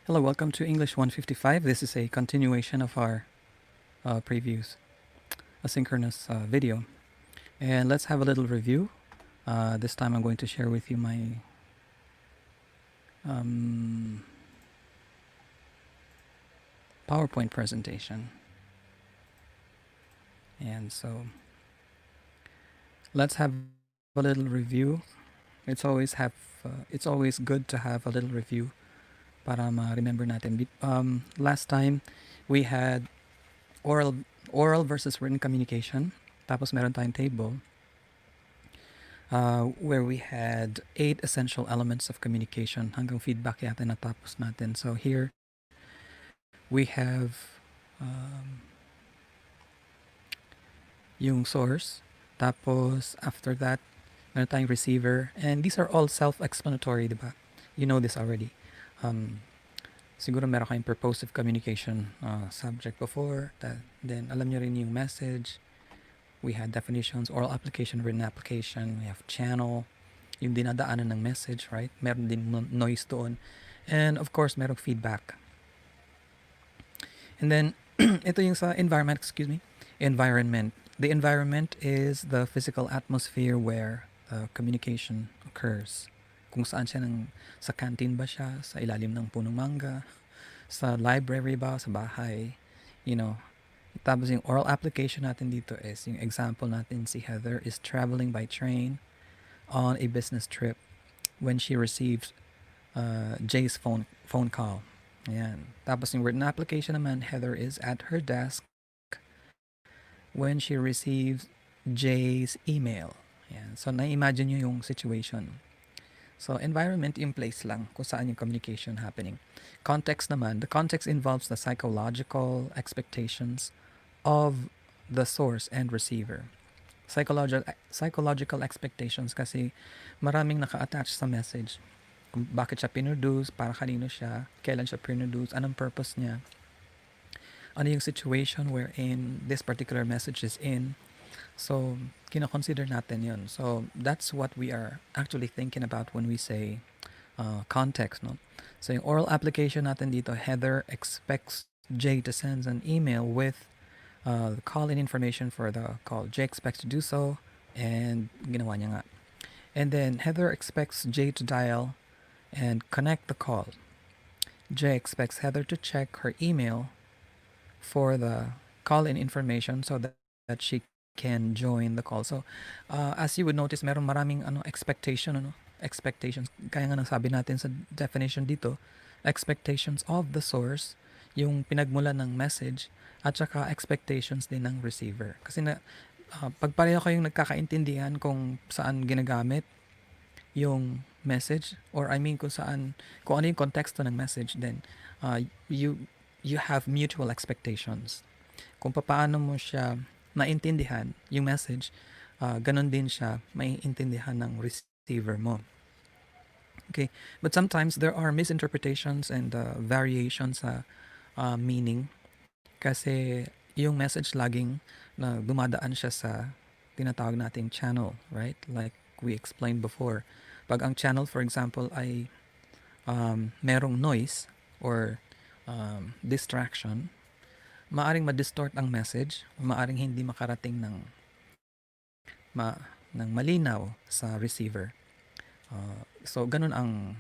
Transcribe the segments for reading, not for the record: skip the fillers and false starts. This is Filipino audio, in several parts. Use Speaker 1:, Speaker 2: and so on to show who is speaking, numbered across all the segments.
Speaker 1: Hello, welcome to English 155. This is a continuation of our previous asynchronous video. And let's have a little review. This time I'm going to share with you my PowerPoint presentation. And so let's have a little review. It's always good to have a little review para ma-remember natin. Last time we had oral versus written communication. Tapos meron tayong table where we had 8 essential elements of communication. Hanggang feedback yata natapos natin. So here we have yung source. Tapos after that, meron tayong receiver. And these are all self-explanatory, diba? You know this already. Siguro meron kayong purposive communication subject before. Then alam nyo rin yung message. We had definitions, oral application, written application. We have channel, yung dinadaanan ng message, right? Meron din noise doon. And of course, merong feedback. And then, ito yung sa environment, environment. The environment is the physical atmosphere where communication occurs. Kung saan siya sa canteen ba siya, sa ilalim ng punong mangga, sa library ba, sa bahay, you know. Tapos yung oral application natin dito is, yung example natin, si Heather is traveling by train on a business trip when she receives Jay's phone call. Ayan. Tapos yung written application naman, Heather is at her desk when she receives Jay's email. Ayan. So na-imagine nyo yung situation. So environment yung place lang kung saan yung communication happening. Context naman, the context involves the psychological expectations of the source and receiver. Psychological expectations kasi maraming naka-attach sa message. Kung bakit siya pinuduce, para kanino siya, kailan siya pinuduce, anong purpose niya, ano yung situation wherein this particular message is in. So, kino-consider natin yun. So, that's what we are actually thinking about when we say context, no? So, yung oral application natin dito, Heather expects Jay to send an email with the call-in information for the call. Jay expects to do so, and ginawa niya nga. And then, Heather expects Jay to dial and connect the call. Jay expects Heather to check her email for the call-in information so that she can join the call. So, as you would notice, meron maraming expectations. Kaya nga nasabi natin sa definition dito, expectations of the source, yung pinagmula ng message, at saka expectations din ng receiver. Kasi pag pareho kayong nagkakaintindihan kung saan ginagamit yung message, or I mean kung ano yung konteksto ng message, then you have mutual expectations. Kung paano mo siya maintindihan yung message, ganun din siya maintindihan ng receiver mo. Okay, but sometimes there are misinterpretations and variations sa meaning kasi yung message laging na dumadaan siya sa tinatawag nating channel, right? Like we explained before. Pag ang channel, for example, ay merong noise or distraction, maaring ma-distort ang message, maaring hindi makarating ng malinaw sa receiver. So ganun ang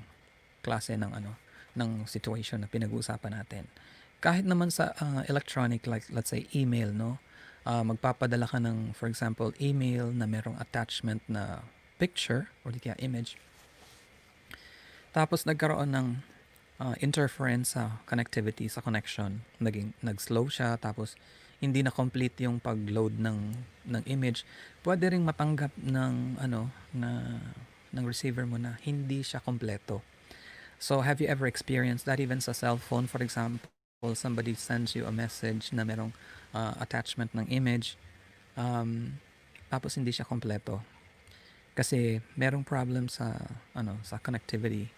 Speaker 1: klase ng situation na pinag-uusapan natin. Kahit naman sa electronic, like let's say email, no? Magpapadala ka ng, for example, email na merong attachment na picture or di kaya image. Tapos nagkaroon ng interference sa connectivity, sa connection. Nag-slow siya, tapos hindi na complete yung pag-load ng image. Pwede ring matanggap ng ng receiver mo na hindi siya kompleto. So have you ever experienced that even sa cellphone, for example, somebody sends you a message na merong attachment ng image, tapos hindi siya kompleto kasi merong problem sa sa connectivity.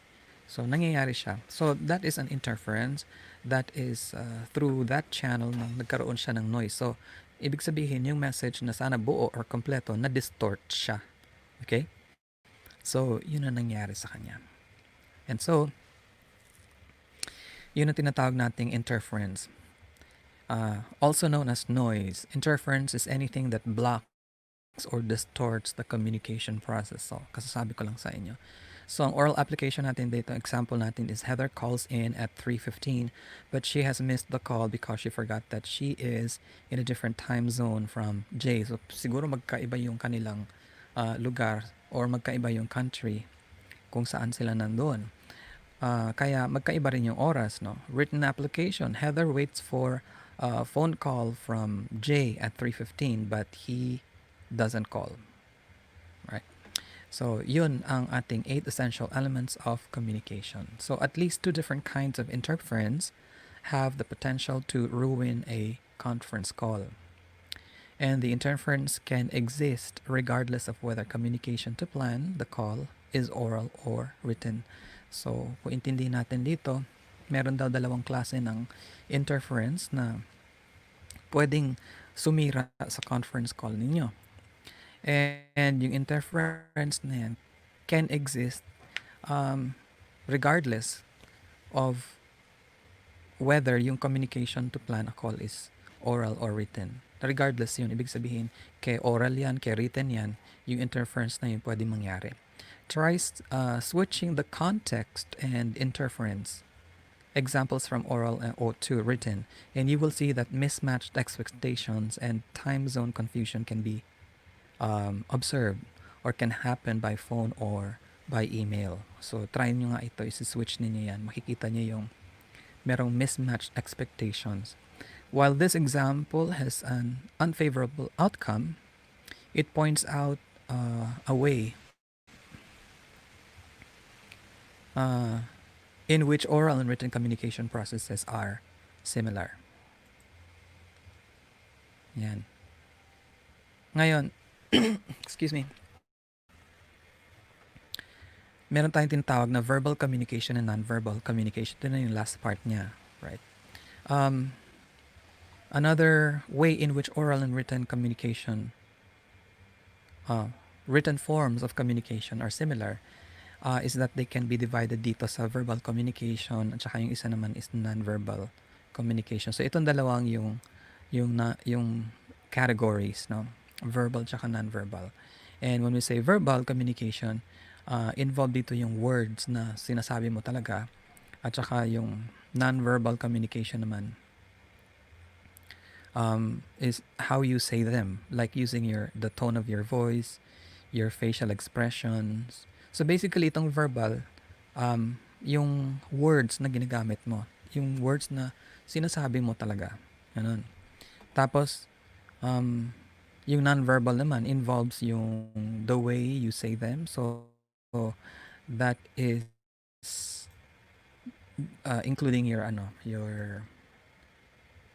Speaker 1: So, nangyayari siya. So, that is an interference. That is through that channel na nagkaroon siya ng noise. So, ibig sabihin, yung message na sana buo or kompleto, na-distort siya. Okay? So, yun ang nangyari sa kanya. And so, Yun ang tinatawag nating interference. Also known as noise. Interference is anything that blocks or distorts the communication process. So, kasasabi ko lang sa inyo. So, ang oral application natin dito, example natin is Heather calls in at 3:15, but she has missed the call because she forgot that she is in a different time zone from Jay. So, siguro magkaiba yung kanilang lugar or magkaiba yung country kung saan sila nandun. Kaya magkaiba rin yung oras, no? Written application, Heather waits for a phone call from Jay at 3:15, but he doesn't call, right? So, yun ang ating 8 essential elements of communication. So, at least 2 different kinds of interference have the potential to ruin a conference call. And the interference can exist regardless of whether communication to plan the call is oral or written. So, kung intindihin natin dito, meron daw dalawang klase ng interference na pwedeng sumira sa conference call ninyo. And yung interference na yan can exist regardless of whether yung communication to plan a call is oral or written. Regardless yun, ibig sabihin, kay oral yan, kay written yan, yung interference na yun pwede mangyari. Try switching the context and interference. Examples from oral or to written, and you will see that mismatched expectations and time zone confusion can be observed or can happen by phone or by email. So, try nyo nga ito, isi-switch ninyo yan. Makikita nyo yung merong mismatched expectations. While this example has an unfavorable outcome, it points out a way in which oral and written communication processes are similar. Yan. Ngayon, excuse me. Meron tayong tinatawag na verbal communication and non-verbal communication. Ito na yung last part niya, right? Another way in which oral and written communication, written forms of communication are similar is that they can be divided dito sa verbal communication at saka yung isa naman is non-verbal communication. So itong dalawang yung categories, no? Verbal at saka non-verbal. And when we say verbal communication, involved dito yung words na sinasabi mo talaga at saka yung non-verbal communication naman is how you say them, like using the tone of your voice, your facial expressions. So basically itong verbal, yung words na ginagamit mo, yung words na sinasabi mo talaga. Ganun. Tapos, yung non-verbal naman involves yung the way you say them. So that is including your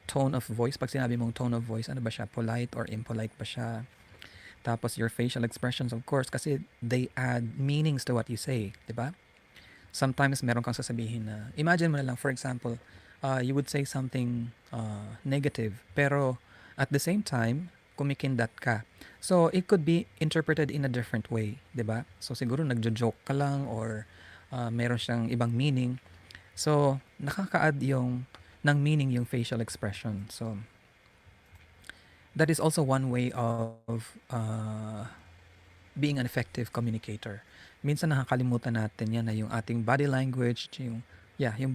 Speaker 1: tone of voice. Pag sinabi mong tone of voice, ano ba siya? Polite or impolite ba siya? Tapos your facial expressions, of course, kasi they add meanings to what you say, di ba? Sometimes meron kang sasabihin na, imagine mo na lang, for example, you would say something negative, pero at the same time, kumikindat ka. So, it could be interpreted in a different way, di ba? So, siguro nagjo-joke ka lang or meron siyang ibang meaning. So, nakaka-add ng meaning yung facial expression. So, that is also one way of being an effective communicator. Minsan nakakalimutan natin yan na yung ating body language, yung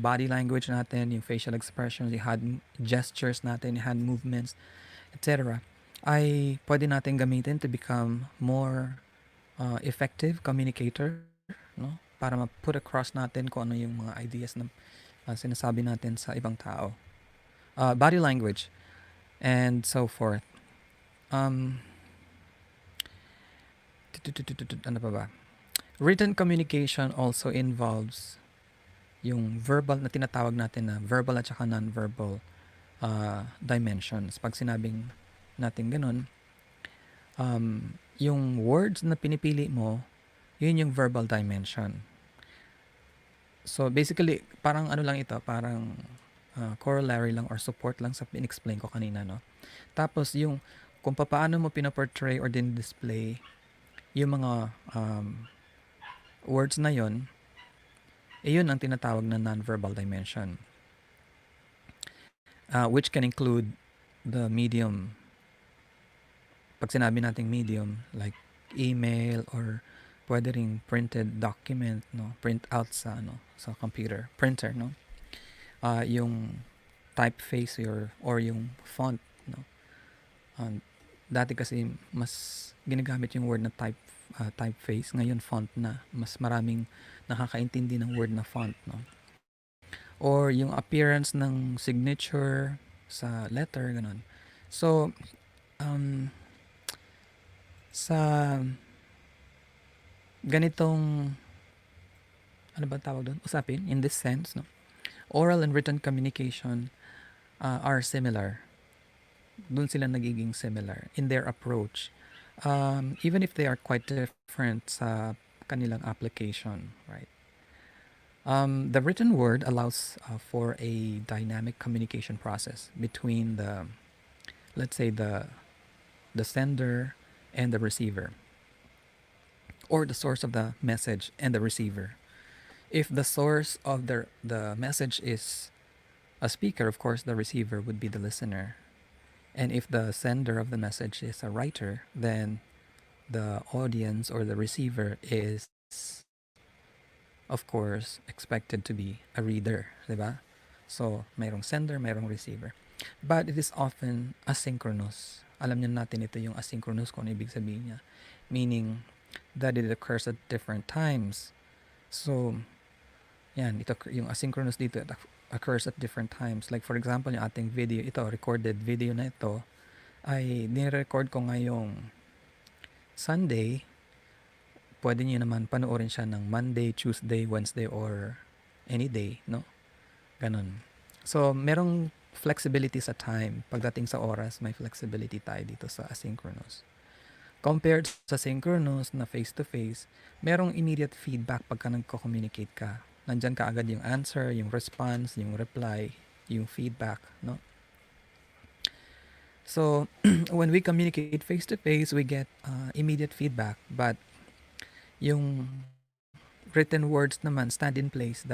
Speaker 1: body language natin, yung facial expressions, yung hand gestures natin, yung hand movements, etc. ay pwede natin gamitin to become more effective communicator, no? Para ma-put across natin kung ano yung mga ideas na sinasabi natin sa ibang tao. Body language and so forth. Ano pa ba? Written communication also involves yung verbal na tinatawag natin na verbal at saka non-verbal dimensions. Pag sinabing natin ganun, yung words na pinipili mo, yun yung verbal dimension. So basically, parang ano lang ito, parang corollary lang or support lang sa in-explain ko kanina, no? Tapos yung kung paano mo pinaportray or din-display yung mga words na yon, yun ang tinatawag na non-verbal dimension. which can include the medium. Pag sinabi nating medium, like email or pwede ring printed document, no? Print out sa, sa computer, printer, no? Yung typeface or yung font, no? Um, Dati kasi mas ginagamit yung word na typeface, ngayon font na. Mas maraming nakakaintindi ng word na font, no? Or yung appearance ng signature sa letter, ganun. So, um, sa ganitong, ano ba tawag doon? Usapin, in this sense, no? Oral and written communication are similar. Doon sila nagiging similar in their approach. Even if they are quite different sa kanilang application, right? The written word allows for a dynamic communication process between let's say the sender and the receiver, or the source of the message and the receiver. If the source of the message is a speaker, of course, the receiver would be the listener. And if the sender of the message is a writer, then the audience or the receiver is, of course, expected to be a reader, diba? So, mayroong sender, mayroong receiver. But it is often asynchronous. Alam niyo natin ito yung asynchronous kung ano ibig sabihin niya. Meaning that it occurs at different times. So, yan, ito yung asynchronous dito, it occurs at different times. Like for example, yung ating video, ito, recorded video na ito, ay nirecord ko ngayong Sunday. Pwede niyo naman panoorin siya ng Monday, Tuesday, Wednesday, or any day, no? Ganon. So, merong flexibility sa time. Pagdating sa oras, may flexibility tayo dito sa asynchronous. Compared sa synchronous na face-to-face, merong immediate feedback pagka nagko-communicate ka. Nandyan ka agad yung answer, yung response, yung reply, yung feedback, no? So, when we communicate face-to-face, we get immediate feedback. But yung written words naman stand in place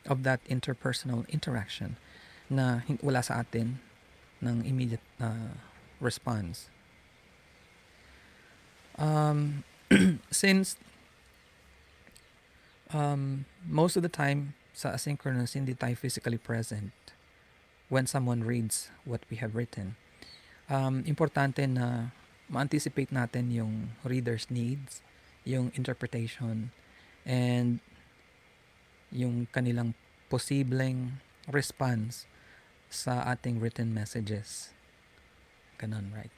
Speaker 1: of that interpersonal interaction na wala sa atin ng immediate response. Since most of the time sa asynchronous, hindi tayo physically present when someone reads what we have written. Importante na ma-anticipate natin yung reader's needs, yung interpretation, and yung kanilang posibleng response sa ating written messages. Ganon, right?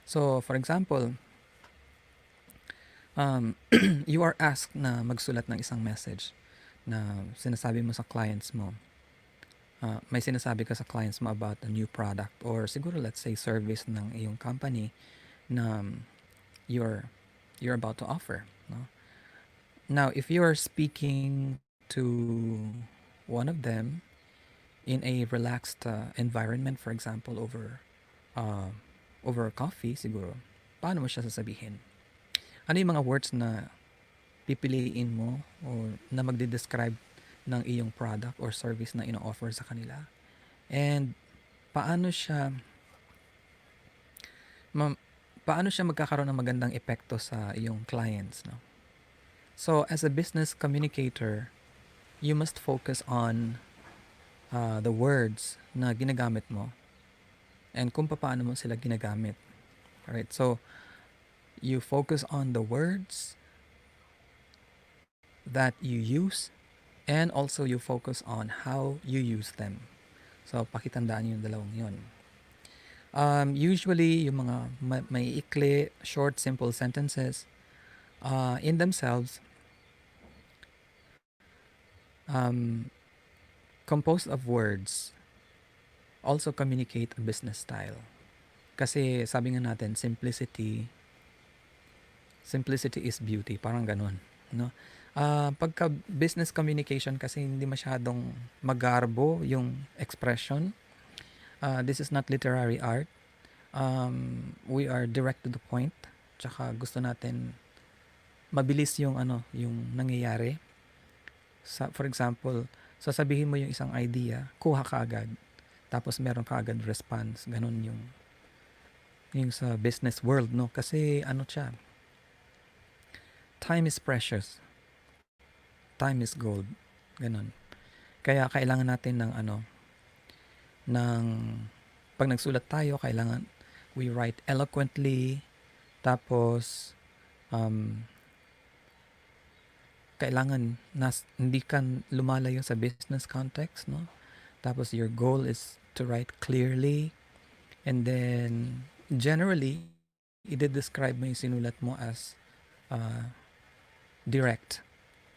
Speaker 1: So, for example, you are asked na magsulat ng isang message na sinasabi mo sa clients mo. May sinasabi ka sa clients mo about a new product or siguro let's say service ng iyong company na you're about to offer, no? Now, if you are speaking to one of them in a relaxed environment, for example, over a coffee siguro, paano mo siya sasabihin? Ano yung mga words na pipiliin mo o na magde-describe ng iyong product or service na ino-offer sa kanila? And paano siya magkakaroon ng magandang epekto sa iyong clients, no? So, as a business communicator, you must focus on the words na ginagamit mo and kung paano mo sila ginagamit. Alright, so you focus on the words that you use and also you focus on how you use them. So, pakitandaan yung dalawang yun. Usually, yung mga may ikli, short, simple sentences in themselves composed of words also communicate a business style. Kasi sabi nga natin, simplicity is beauty, parang ganun, no? Pagka business communication kasi hindi masyadong magarbo yung expression. This is not literary art. We are direct to the point. Tsaka gusto natin mabilis yung yung nangyayari. For example, sasabihin mo yung isang idea, kuha ka agad. tapos meron ka agad response. Ganun yung sa business world, no? Kasi ano siya, time is precious. Time is gold. Ganun. Kaya kailangan natin ng ng pag nagsulat tayo, kailangan we write eloquently, tapos um, kailangan hindi ka lumalayo sa business context, no? Tapos your goal is to write clearly, and then generally, i-describe mo yung sinulat mo as uh, direct,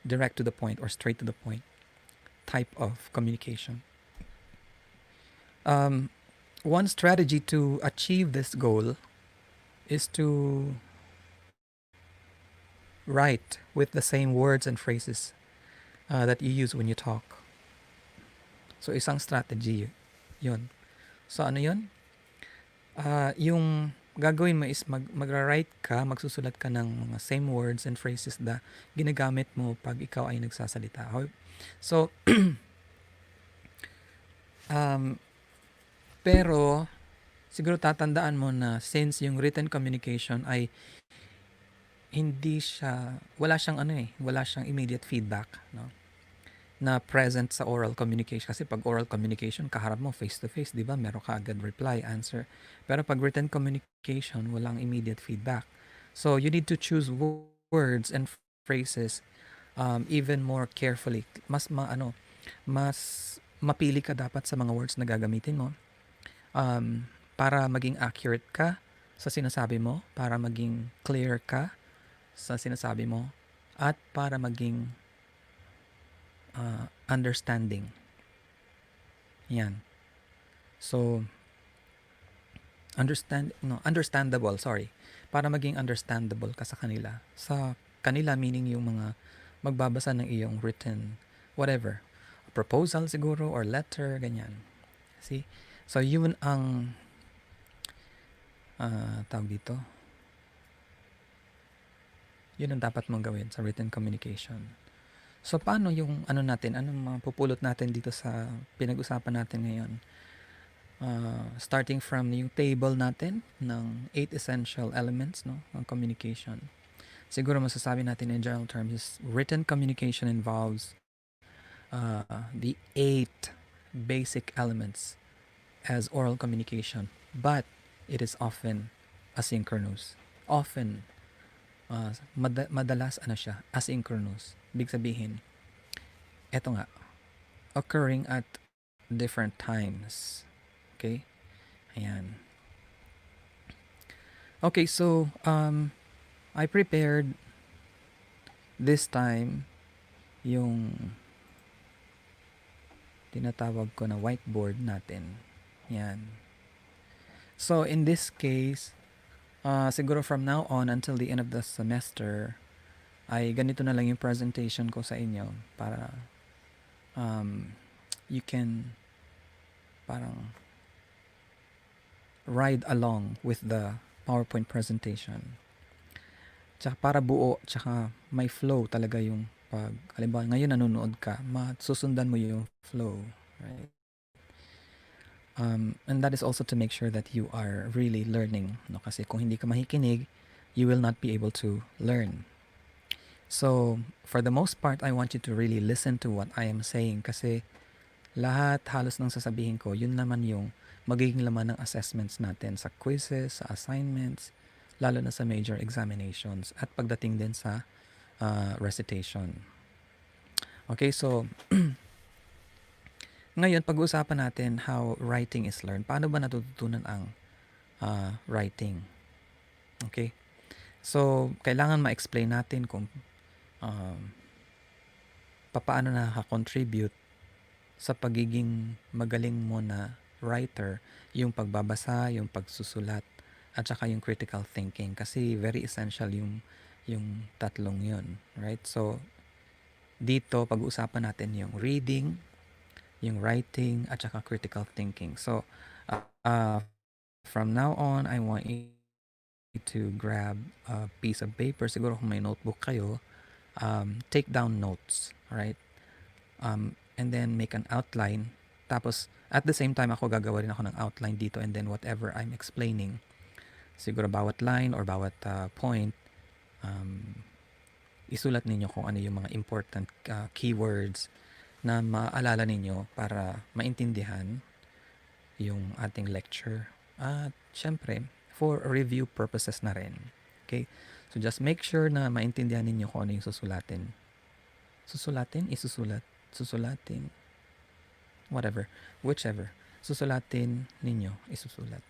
Speaker 1: direct to the point or straight to the point type of communication. One strategy to achieve this goal is to write with the same words and phrases that you use when you talk. So, isang strategy yun. So, ano yun? Yung gagawin mo is magra-write ka, magsusulat ka ng mga same words and phrases na ginagamit mo pag ikaw ay nagsasalita. So, pero siguro tatandaan mo na since yung written communication ay wala siyang immediate feedback, no? Na present sa oral communication. Kasi pag oral communication, kaharap mo face to face, di ba? Meron ka agad reply, answer. Pero pag written communication, walang immediate feedback. So you need to choose words and phrases even more carefully. Mas mapili ka dapat sa mga words na gagamitin mo para maging accurate ka sa sinasabi mo, para maging clear ka sa sinasabi mo, at para maging understanding. Yan. So, understandable, sorry. Para maging understandable ka sa kanila. Sa kanila, meaning yung mga magbabasa ng iyong written, whatever. Proposal siguro or letter, ganyan. See? So, yun ang tawag dito. Yun ang dapat mong gawin sa written communication. So, paano yung anong mapupulot natin dito sa pinag-usapan natin ngayon? Starting from yung table natin ng 8 essential elements, no, ng communication. Siguro masasabi natin in general terms is written communication involves the 8 basic elements as oral communication, but it is often asynchronous. Often, madalas asynchronous. Big sabihin, eto nga, occurring at different times. Okay? Ayan. Okay, so, I prepared this time yung tinatawag ko na whiteboard natin. Yan. So, in this case, siguro from now on until the end of the semester, ay ganito na lang yung presentation ko sa inyo para you can parang ride along with the PowerPoint presentation. Tsaka para buo, tsaka may flow talaga yung halimbawa ngayon nanonood ka, masusundan mo yung flow, right? And that is also to make sure that you are really learning, no? Kasi kung hindi ka makikinig, you will not be able to learn. So, for the most part, I want you to really listen to what I am saying kasi halos ng sasabihin ko, yun naman yung magiging laman ng assessments natin sa quizzes, sa assignments, lalo na sa major examinations at pagdating din sa recitation. Okay, so ngayon pag-uusapan natin how writing is learned. Paano ba natututunan ang writing? Okay? So, kailangan ma-explain natin kung paano nakaka-contribute sa pagiging magaling mo na writer, yung pagbabasa, yung pagsusulat, at saka yung critical thinking. Kasi very essential yung tatlong yun. Right? So, dito pag-uusapan natin yung reading, yung writing, at saka critical thinking. So, from now on, I want you to grab a piece of paper. Siguro kung may notebook kayo, take down notes, right? And then make an outline. Tapos, at the same time, ako gagawa rin ako ng outline dito, and then whatever I'm explaining, siguro bawat line or bawat point, um, isulat ninyo kung ano yung mga important keywords na maalala ninyo para maintindihan yung ating lecture. At syempre, for review purposes na rin. Okay? So just make sure na maintindihan ninyo kung ano yung susulatin. Susulatin? Isusulat? Susulatin? Whatever. Whichever. Susulatin ninyo. Isusulat.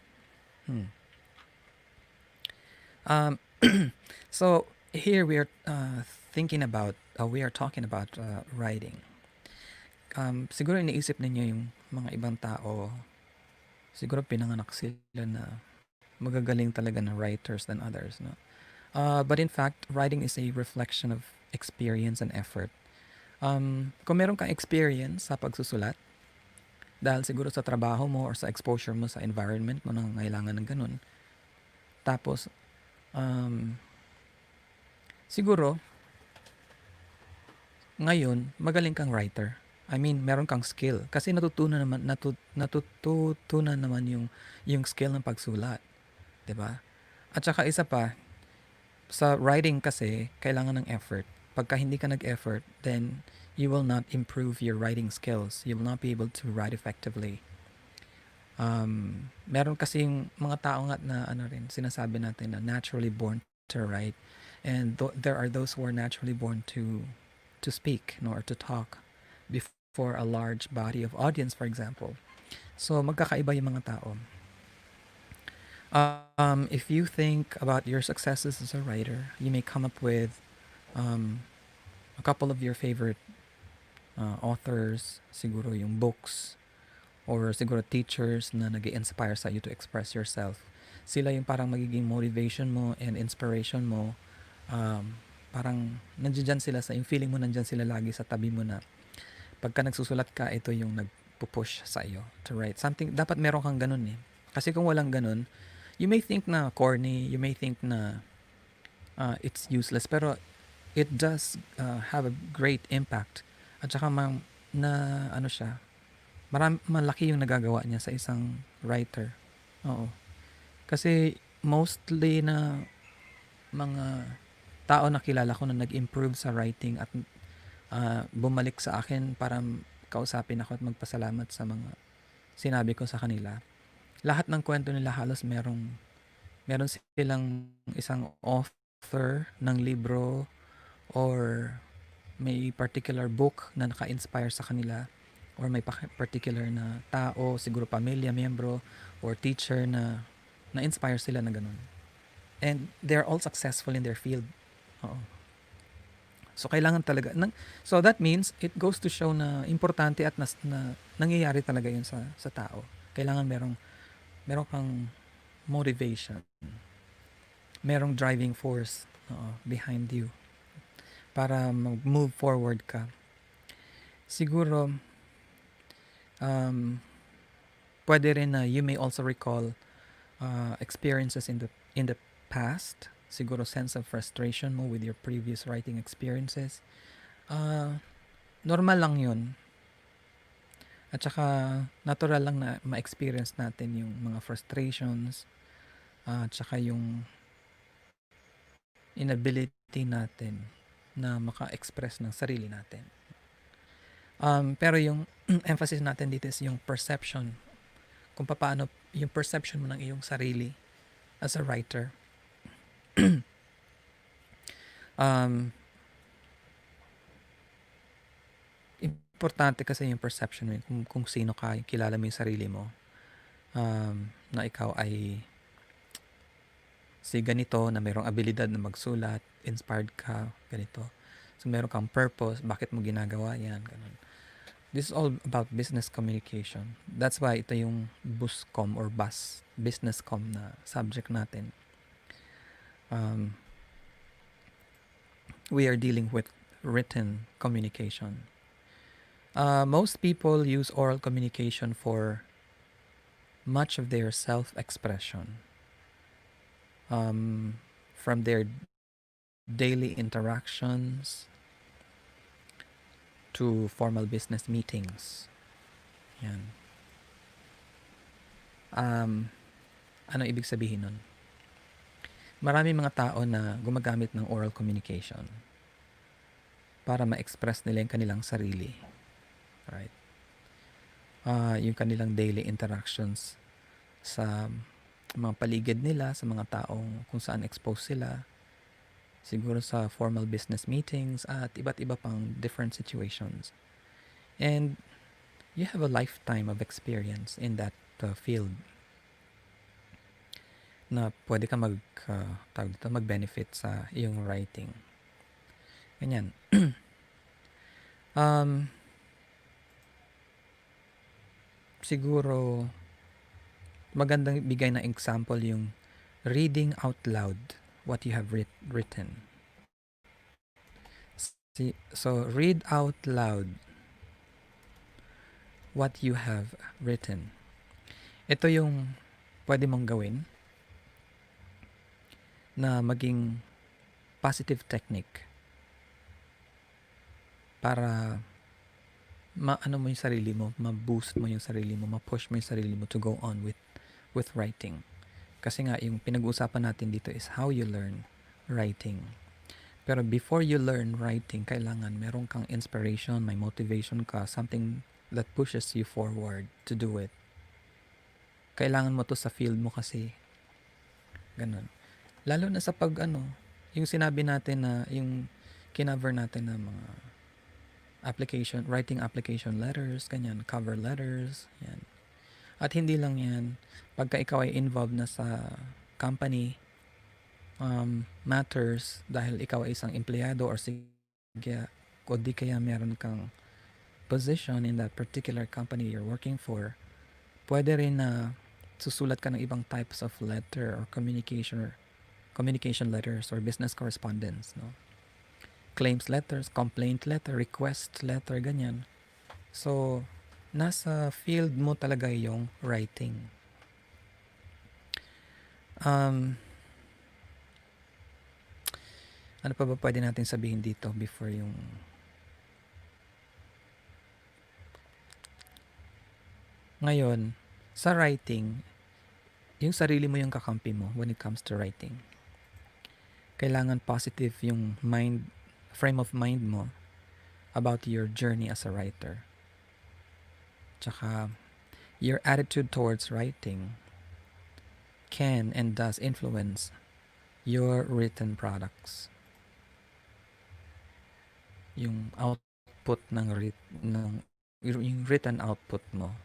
Speaker 1: So here we are we are talking about writing. Siguro iniisip ninyo yung mga ibang tao, siguro pinanganak sila na magagaling talaga na writers than others, no? But in fact, writing is a reflection of experience and effort. Kung meron kang experience sa pagsusulat, dahil siguro sa trabaho mo or sa exposure mo sa environment mo nang kailangan ng ganun, tapos siguro ngayon magaling kang writer. I mean, meron kang skill kasi natutunan naman yung skill ng pagsulat, 'di ba? At saka isa pa, sa writing kasi kailangan ng effort. Pagka hindi ka nag-effort, then you will not improve your writing skills. You will not be able to write effectively. Meron kasi yung mga tao nga na sinasabi natin na naturally born to write, and there are those who are naturally born to speak, no, or to talk before a large body of audience, for example. So magkakaiba yung mga tao. If you think about your successes as a writer, you may come up with a couple of your favorite authors, siguro yung books, or siguro teachers na nag-inspire sa you to express yourself. Sila yung parang magiging motivation mo and inspiration mo. Parang nandiyan sila yung feeling mo nandiyan sila lagi sa tabi mo na pagka nagsusulat ka, ito yung nagpo-push sa iyo to write something. Dapat meron kang ganun eh. Kasi kung walang ganun, you may think na corny, you may think na it's useless, pero it does have a great impact. At saka malaki yung nagagawa niya sa isang writer. Oo. Kasi mostly na mga tao na kilala ko na nag-improve sa writing at bumalik sa akin para kausapin ako at magpasalamat sa mga sinabi ko sa kanila. Lahat ng kwento nila halos meron silang isang author ng libro or may particular book na naka-inspire sa kanila, or may particular na tao, siguro pamilya, miyembro, or teacher na na-inspire sila na ganun. And they're all successful in their field. Oo. So kailangan talaga so that means it goes to show na importante at na nangyayari talaga yun sa tao. Kailangan meron kang motivation. Merong driving force behind you para mag-move forward ka. Siguro pwede rin na you may also recall experiences in the past. Siguro sense of frustration mo with your previous writing experiences. Normal lang yun. At saka natural lang na ma-experience natin yung mga frustrations, at saka yung inability natin na maka-express ng sarili natin. Pero yung emphasis natin dito is yung perception. Kung paano yung perception mo ng iyong sarili as a writer. Importante kasi yung perception mo, kung sino ka, kilala mo yung sarili mo, na ikaw ay si ganito, na mayroong abilidad na magsulat, inspired ka, ganito. So meron kang purpose, bakit mo ginagawa yan, ganun. This is all about business communication. That's why ito yung BUSCOM or business com na subject natin. We are dealing with written communication. Most people use oral communication for much of their self-expression. From their daily interactions to formal business meetings. Yan. Ano ibig sabihin nun? Marami mga tao na gumagamit ng oral communication para ma-express nila yung kanilang sarili. Right? Yung kanilang daily interactions sa mga paligid nila, sa mga taong kung saan exposed sila, siguro sa formal business meetings at iba't iba pang different situations. And you have a lifetime of experience in that field na pwede ka mag-benefit sa iyong writing. Ganyan. Siguro magandang bigay na example yung reading out loud what you have written. So read out loud what you have written. Ito yung pwede mong gawin na maging positive technique para maano mo yung sarili mo, ma-boost mo yung sarili mo, ma-push mo yung sarili mo to go on with writing. Kasi nga, yung pinag-uusapan natin dito is how you learn writing. Pero before you learn writing, kailangan meron kang inspiration, may motivation ka, something that pushes you forward to do it. Kailangan mo to sa field mo kasi. Ganun. Lalo na sa yung sinabi natin na, yung kinover natin na mga writing application letters, ganyan, cover letters, yan. At hindi lang yan, pagka ikaw ay involved na sa company matters dahil ikaw ay isang empleyado or o di kaya meron kang position in that particular company you're working for, pwede rin na susulat ka ng ibang types of letter or communication letters or business correspondence, no? Claims letters, complaint letter, request letter, ganyan. So, nasa field mo talaga yung writing. Ano pa ba pwede natin sabihin dito before yung ngayon, sa writing, yung sarili mo yung kakampi mo when it comes to writing. Kailangan positive yung frame of mind mo about your journey as a writer. Tsaka, your attitude towards writing can and does influence your written products. Yung output yung written output mo.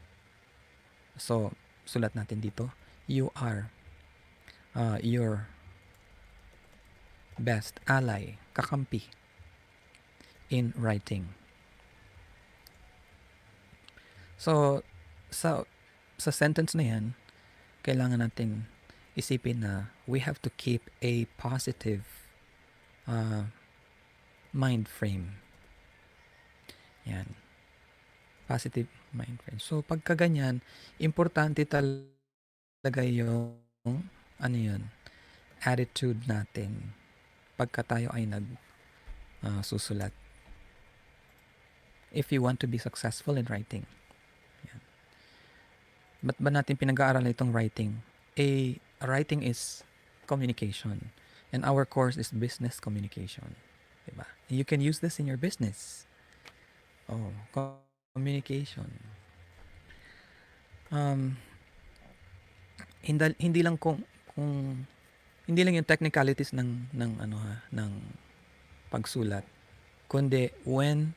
Speaker 1: So, sulat natin dito, you are your best ally, kakampi in writing. So, sa sentence na yan, kailangan natin isipin na we have to keep a positive mind frame. Yan. Positive mind frame. So, pagka ganyan, importante talaga yung attitude natin pagka tayo ay susulat. If you want to be successful in writing. Yan. Ba't ba natin pinag-aaralan itong writing? Writing is communication. And our course is business communication. Diba? You can use this in your business. Communication. Hindi lang hindi lang yung technicalities ng pagsulat, kundi when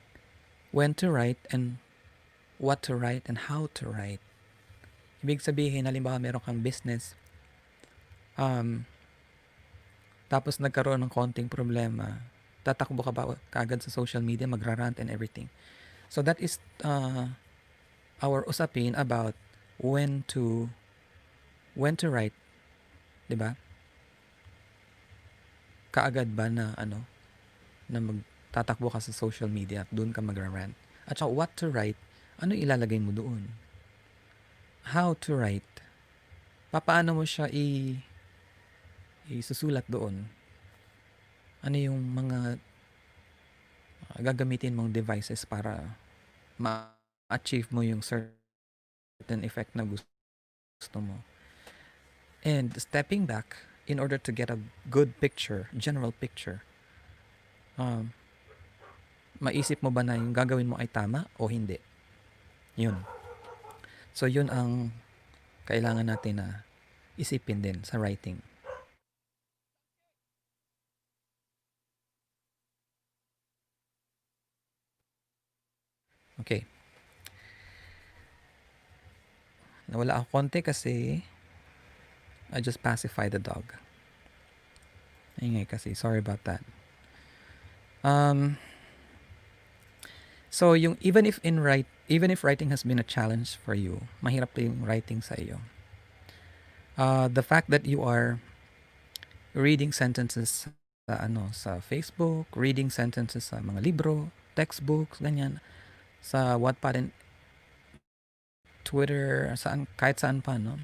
Speaker 1: to write and what to write and how to write. Ibig sabihin, halimbawa meron kang business, tapos nagkaroon ng konting problema, tatakbo ka ba kaagad sa social media, magrarant and everything. So that is our usapin about when to write, 'di ba? Kaagad ba na na magtatakbo ka sa social media at doon ka magrarant. At saka what to write, ano ilalagay mo doon? How to write, paano mo siya isusulat doon? Ano yung mga gagamitin mong devices para ma-achieve mo yung certain certain effect na gusto mo. And stepping back in order to get a good picture, general picture, um, maisip mo ba na yung gagawin mo ay tama o hindi? Yun. So yun ang kailangan natin na isipin din sa writing. Okay. Nawala ako konti kasi I just pacified the dog. Ingay kasi. Sorry about that. So yung even if writing has been a challenge for you, mahirap yung writing sa iyo. The fact that you are reading sentences sa Facebook, reading sentences sa mga libro, textbooks, ganyan, sa Wattpad and Twitter, kahit saan pa, no?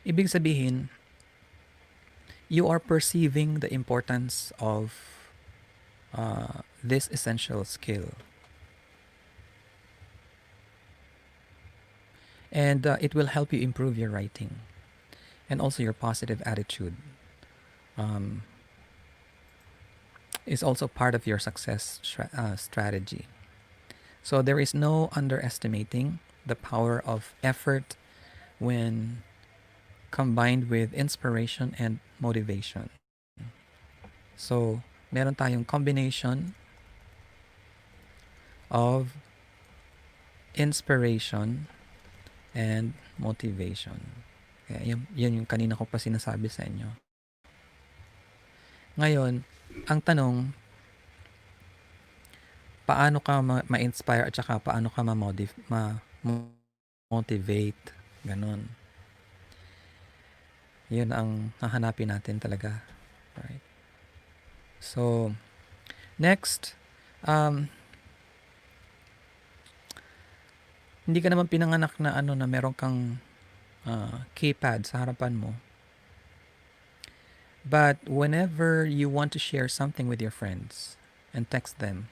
Speaker 1: Ibig sabihin, you are perceiving the importance of this essential skill. And it will help you improve your writing and also your positive attitude. Is also part of your success strategy. So there is no underestimating the power of effort when combined with inspiration and motivation. So meron tayong combination of inspiration and motivation. Kaya yan yung kanina ko pa sinasabi sa inyo. Ngayon, ang tanong, paano ka ma-inspire at saka paano ka ma-motivate, ganon. Yun ang hahanapin natin talaga. Right? So, next, hindi ka naman pinanganak na na meron kang keypad sa harapan mo. But whenever you want to share something with your friends and text them,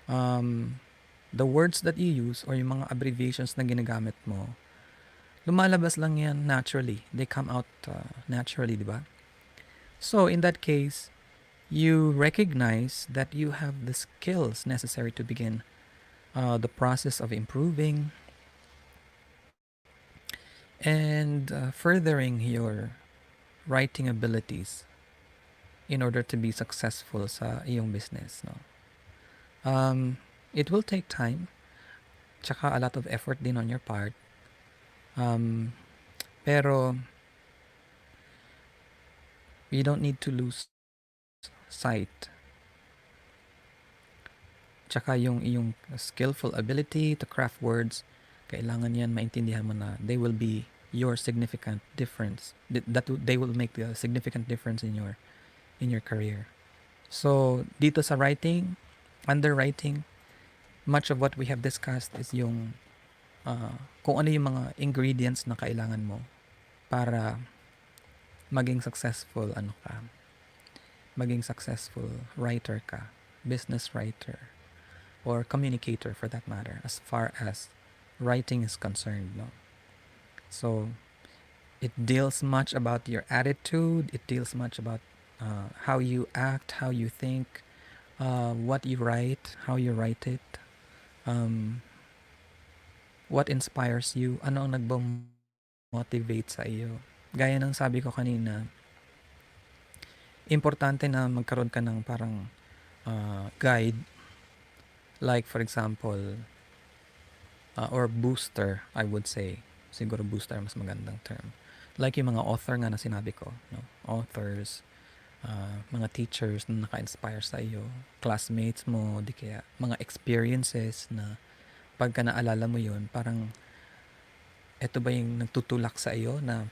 Speaker 1: the words that you use or yung mga abbreviations na ginagamit mo, lumalabas lang yan naturally. They come out naturally, di ba? So in that case, you recognize that you have the skills necessary to begin the process of improving and furthering your writing abilities in order to be successful sa iyong business, no? It will take time, tsaka a lot of effort din on your part. Pero you don't need to lose sight. Tsaka yung iyong skillful ability to craft words, kailangan yan maintindihan mo na they will be your significant difference. They will make a significant difference in your career. So dito sa writing, underwriting, much of what we have discussed is yung kung ano yung mga ingredients na kailangan mo para maging successful maging successful writer ka, business writer, or communicator for that matter, as far as writing is concerned, no? So it deals much about your attitude, it deals much about how you act, how you think, what you write, how you write it, what inspires you, ano ang nagmo-motivate sa iyo. Gaya ng sabi ko kanina, importante na magkaroon ka ng parang guide, like for example, or booster, I would say. Siguro booster mas magandang term. Like yung mga author nga na sinabi ko, no? Authors, mga teachers na naka-inspire sa iyo, classmates mo, di kaya mga experiences na pagka naalala mo yun, parang eto ba yung nagtutulak sa iyo na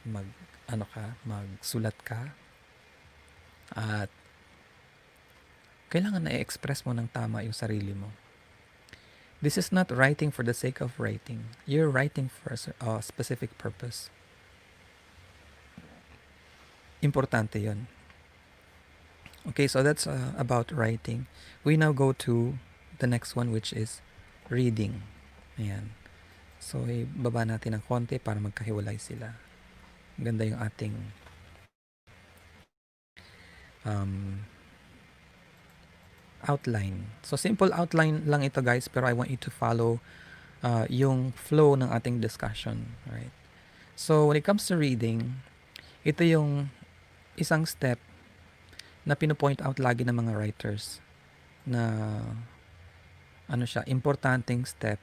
Speaker 1: magsulat ka? At kailangan na i-express mo ng tama yung sarili mo. This is not writing for the sake of writing. You're writing for a specific purpose. Importante yun. Okay, so that's about writing. We now go to the next one, which is reading. Ayan. So, ibaba natin ng konti para magkahiwalay sila. Ganda yung ating outline. So, simple outline lang ito guys, pero I want you to follow yung flow ng ating discussion. Right? So, when it comes to reading, ito yung isang step na pinopoint out lagi ng mga writers na ano siya, importanteng step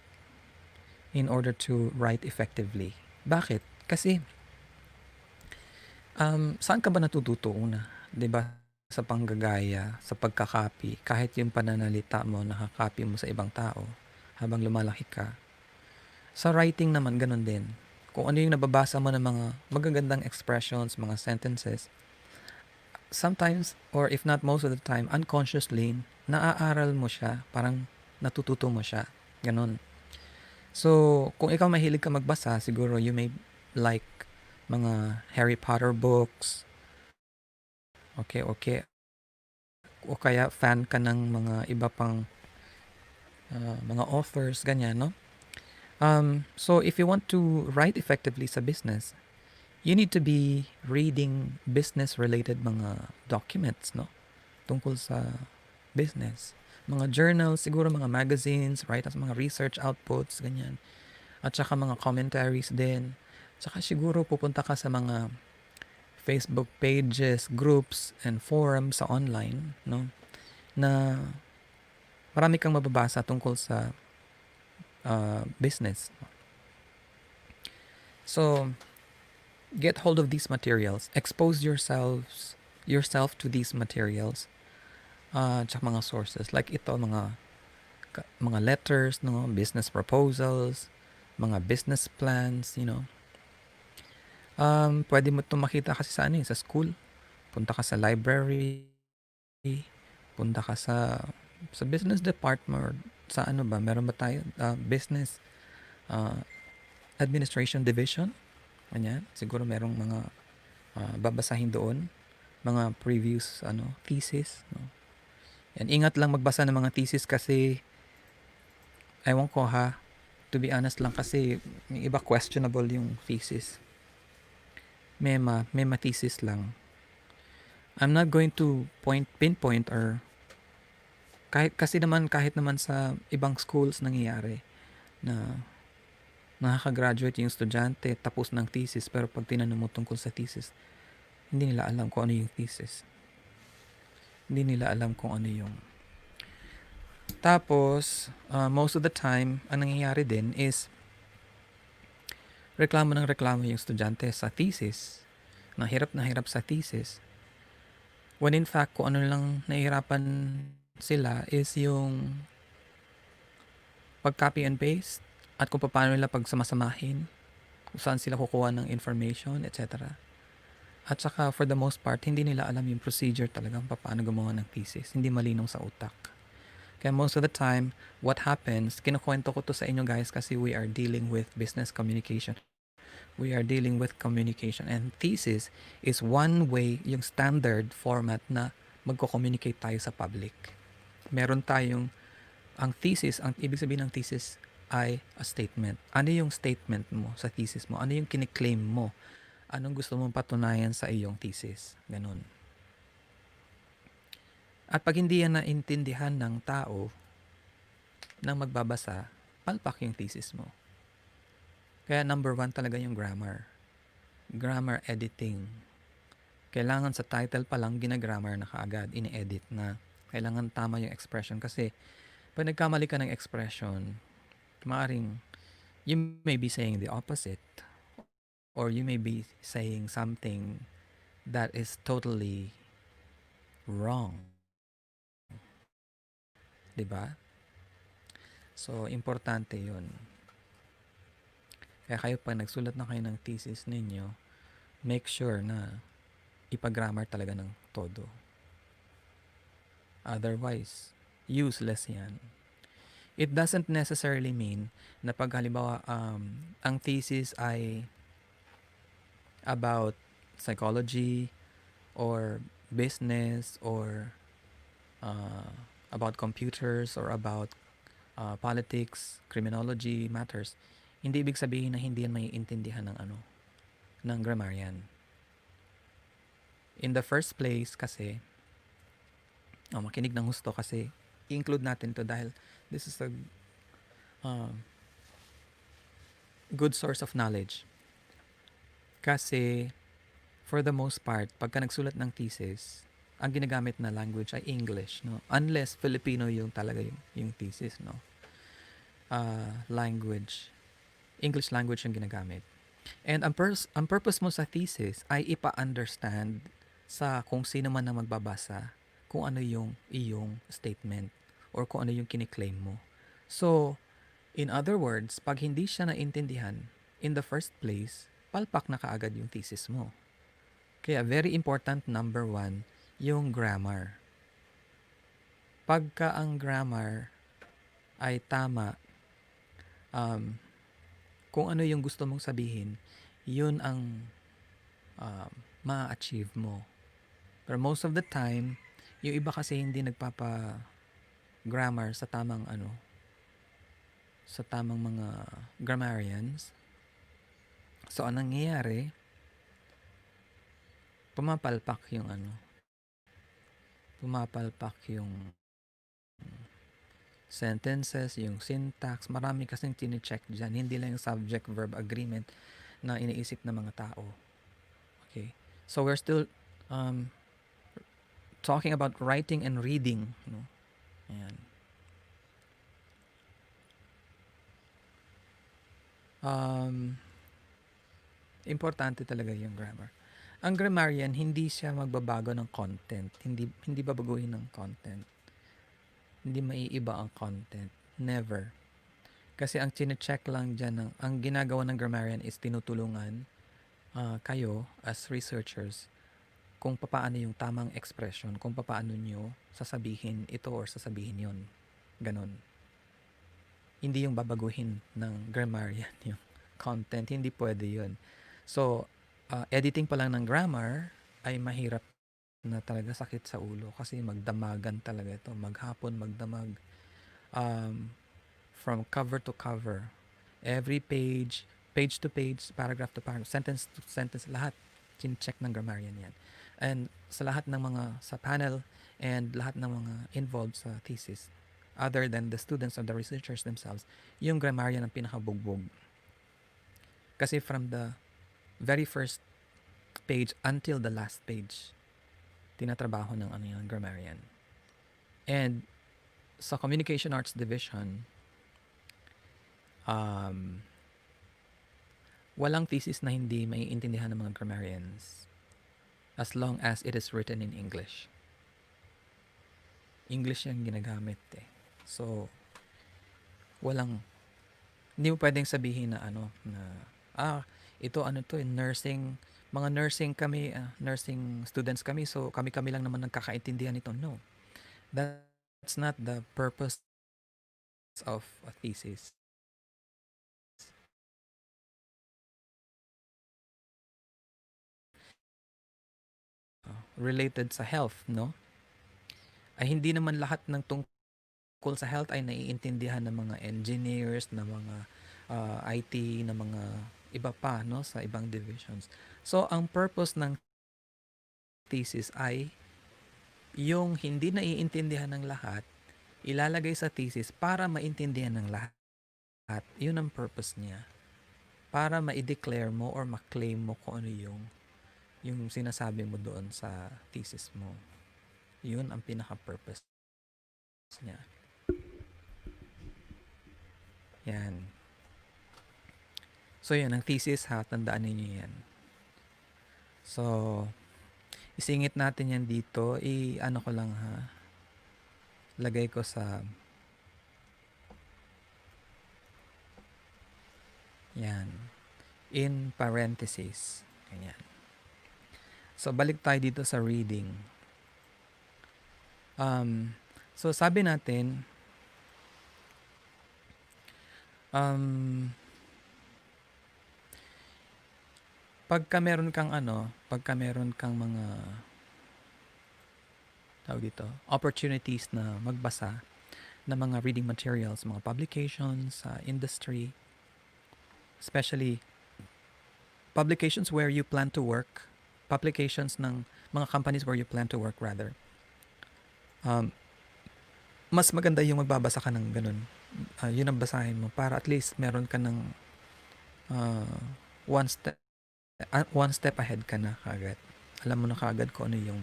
Speaker 1: in order to write effectively. Bakit? Kasi saan ka ba natututo una? 'Di ba? Sa panggagaya, sa pagka-copy, kahit yung pananalita mo, nakaka-copy mo sa ibang tao habang lumalaki ka. Sa writing naman, ganun din. Kung ano yung nababasa mo ng mga magagandang expressions, mga sentences, sometimes, or if not most of the time, unconsciously, naaaral mo siya, parang natututo mo siya. Ganun. So, kung ikaw mahilig ka magbasa, siguro you may like mga Harry Potter books, okay, okay, o kaya fan ka ng mga iba pang mga authors, ganyan, no? So, if you want to write effectively sa business, you need to be reading business-related mga documents, no? Tungkol sa business. Mga journals, siguro mga magazines, right? As mga research outputs, ganyan. At saka mga commentaries din. Saka siguro pupunta ka sa mga Facebook pages, groups, and forums sa online, no? Na marami kang mababasa tungkol sa business. So, get hold of these materials. Expose yourself to these materials. Tsaka mga sources. Like ito, mga letters, no? Business proposals, mga business plans, you know. Pwede mo itong makita kasi sa sa school. Punta ka sa library, punta ka sa business department or sa ano ba, meron ba tayo business administration division? Ganyan. Siguro merong mga babasahin doon, mga previous thesis, no. And ingat lang magbasa ng mga thesis kasi ewan ko ha, to be honest lang kasi yung iba questionable yung thesis. Mema thesis lang. I'm not going to pinpoint or kahit naman sa ibang schools nangyayari na nakaka-graduate yung estudyante tapos ng thesis pero pag tinanong mo tungkol sa thesis, hindi nila alam kung ano yung thesis. Hindi nila alam kung ano yung. Tapos, most of the time, ang nangyayari din is reklamo yung estudyante sa thesis. Na hirap sa thesis. When in fact, kung ano lang nahihirapan sila is yung pag-copy and paste at kung paano nila pagsamasamahin, kung saan sila kukuha ng information, etc. At saka for the most part, hindi nila alam yung procedure talagang paano gumawa ng thesis. Hindi malinaw sa utak. Kaya most of the time, what happens, kinukwento ko to sa inyo guys kasi we are dealing with business communication. We are dealing with communication. And thesis is one way, yung standard format na magko-communicate tayo sa public. Meron tayong, ang thesis, ang ibig sabihin ng thesis ay a statement. Ano yung statement mo sa thesis mo? Ano yung kiniklaim mo? Anong gusto mong patunayan sa iyong thesis? Ganun. At pag hindi yan naintindihan ng tao nang magbabasa, palpak yung thesis mo. Kaya number 1 talaga yung grammar. Grammar editing. Kailangan sa title pa lang gina-grammar na kaagad, ini-edit na. Kailangan tama yung expression kasi pag nagkamali ka ng expression, maaring you may be saying the opposite or you may be saying something that is totally wrong. 'Di ba? So, importante 'yun. Kaya kayo pag nagsulat na kayo ng thesis ninyo, make sure na ipag-grammar talaga ng todo. Otherwise, useless 'yan. It doesn't necessarily mean na pag halimbawa ang thesis ay about psychology or business or about computers or about politics, criminology matters, hindi ibig sabihin na hindi yan maiintindihan ng ng grammarian. In the first place kasi, makinig ng husto kasi i-include natin to dahil this is a uh, good source of knowledge. Kasi for the most part, pagka nagsulat ng thesis, ang ginagamit na language ay English, no? Unless Filipino yung talaga yung thesis, no? Language, English language yung ginagamit. And ang purpose mo sa thesis ay ipa-understand sa kung sino man na magbabasa kung ano yung iyong statement or kung ano yung kiniklaim mo. So, in other words, pag hindi siya naintindihan, in the first place, palpak na kaagad yung thesis mo. Kaya very important, number 1, yung grammar. Pagka ang grammar ay tama, kung ano yung gusto mong sabihin, yun ang ma-achieve mo. Pero most of the time, yung iba kasi hindi nagpapa-grammar sa tamang sa tamang mga grammarians. So, anong nangyayari? Pumapalpak yung sentences, yung syntax, marami kasing tine-check dyan. Hindi lang yung subject-verb agreement na iniisip ng mga tao. Okay? So, we're still talking about writing and reading. No? Ayan. Importante talaga yung grammar. Ang grammarian, hindi siya magbabago ng content. Hindi babaguhin ng content. Hindi maiiba ang content. Never. Kasi ang chine-check lang dyan, ang ginagawa ng grammarian is tinutulungan kayo as researchers kung paano yung tamang expression, kung paano nyo sasabihin ito or sasabihin yon. Ganon. Hindi yung babaguhin ng grammarian yung content. Hindi pwede yun. So, editing pa lang ng grammar ay mahirap na talaga, sakit sa ulo kasi magdamagan talaga ito. Maghapon, magdamag. From cover to cover. Every page, page to page, paragraph to paragraph, sentence to sentence, lahat kin-check ng grammarian yan. And sa lahat ng mga, sa panel and lahat ng mga involved sa thesis, other than the students or the researchers themselves, yung grammarian ang pinakabugbog. Kasi from the very first page until the last page, tinatrabaho ng yung grammarian. And sa Communication Arts Division, walang thesis na hindi maiintindihan ng mga grammarians as long as it is written in English. English yung ginagamit eh. So, hindi mo pwedeng sabihin na ito nursing, mga nursing kami, nursing students kami, so kami lang naman nagkakaintindihan nito. No. That's not the purpose of a thesis. Related sa health, no? Ay hindi naman lahat ng tungkol sa health ay naiintindihan ng mga engineers, ng mga IT, ng mga iba pa, no, sa ibang divisions. So ang purpose ng thesis ay yung hindi naiintindihan ng lahat, ilalagay sa thesis para maintindihan ng lahat. Yun ang purpose niya. Para ma-declare mo or ma-claim mo kung ano yung sinasabi mo doon sa thesis mo. Yun ang pinaka-purpose niya. Yan. So, yan ang thesis ha. Tandaan ninyo yan. So, isingit natin yan dito. Ano ko lang ha. Lagay ko sa yan. In parentheses. Ganyan. So, balik tayo dito sa reading. So, sabi natin, pagka meron kang mga opportunities na magbasa ng mga reading materials, mga publications sa industry, especially publications where you plan to work, publications ng mga companies where you plan to work rather. Um, mas maganda yung magbabasa ka ng ganun. Yun ang basahin mo para at least meron ka ng uh, one step one step ahead ka na kagad. Alam mo na kagad kung ano yung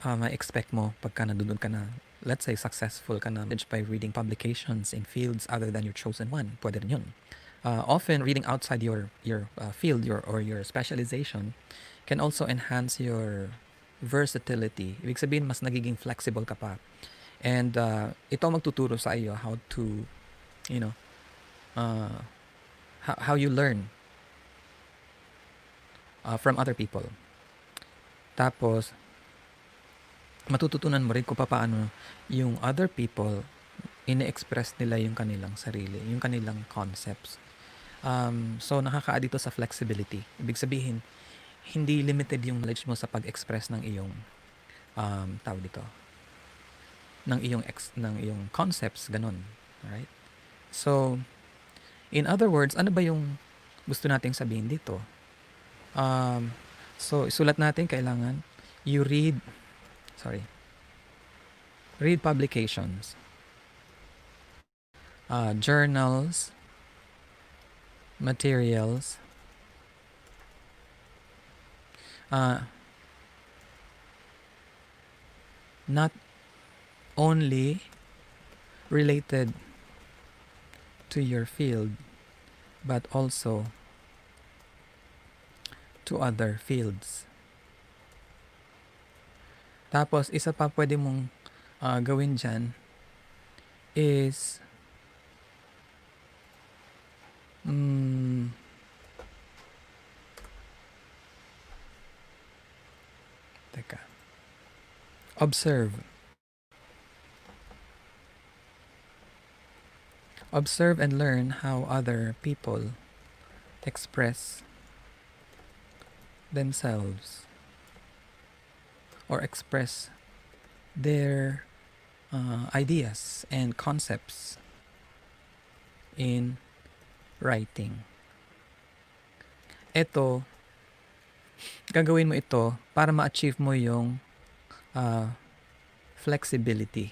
Speaker 1: ma-expect mo pagka nandun ka na. Let's say successful ka na by reading publications in fields other than your chosen one. Pwede rin yun. Often reading outside your field or your specialization can also enhance your versatility. Ibig sabihin mas nagiging flexible ka pa. And ito magtuturo sa iyo how to, you know, how you learn from other people. Tapos, matututunan mo rin kung paano yung other people ine-express nila yung kanilang sarili, yung kanilang concepts. So, nakaka-add dito sa flexibility. Ibig sabihin, hindi limited yung knowledge mo sa pag-express ng iyong tawag dito, ng iyong concepts, ganun. Alright? So, in other words, ano ba yung gusto nating sabihin dito? So, isulat natin kailangan you read publications, journals, materials, not only related to your field, but also to other fields. Tapos, isa pa pwede mong gawin dyan is observe and learn how other people express themselves or express their ideas and concepts in writing. Ito, gagawin mo ito para ma-achieve mo yung flexibility.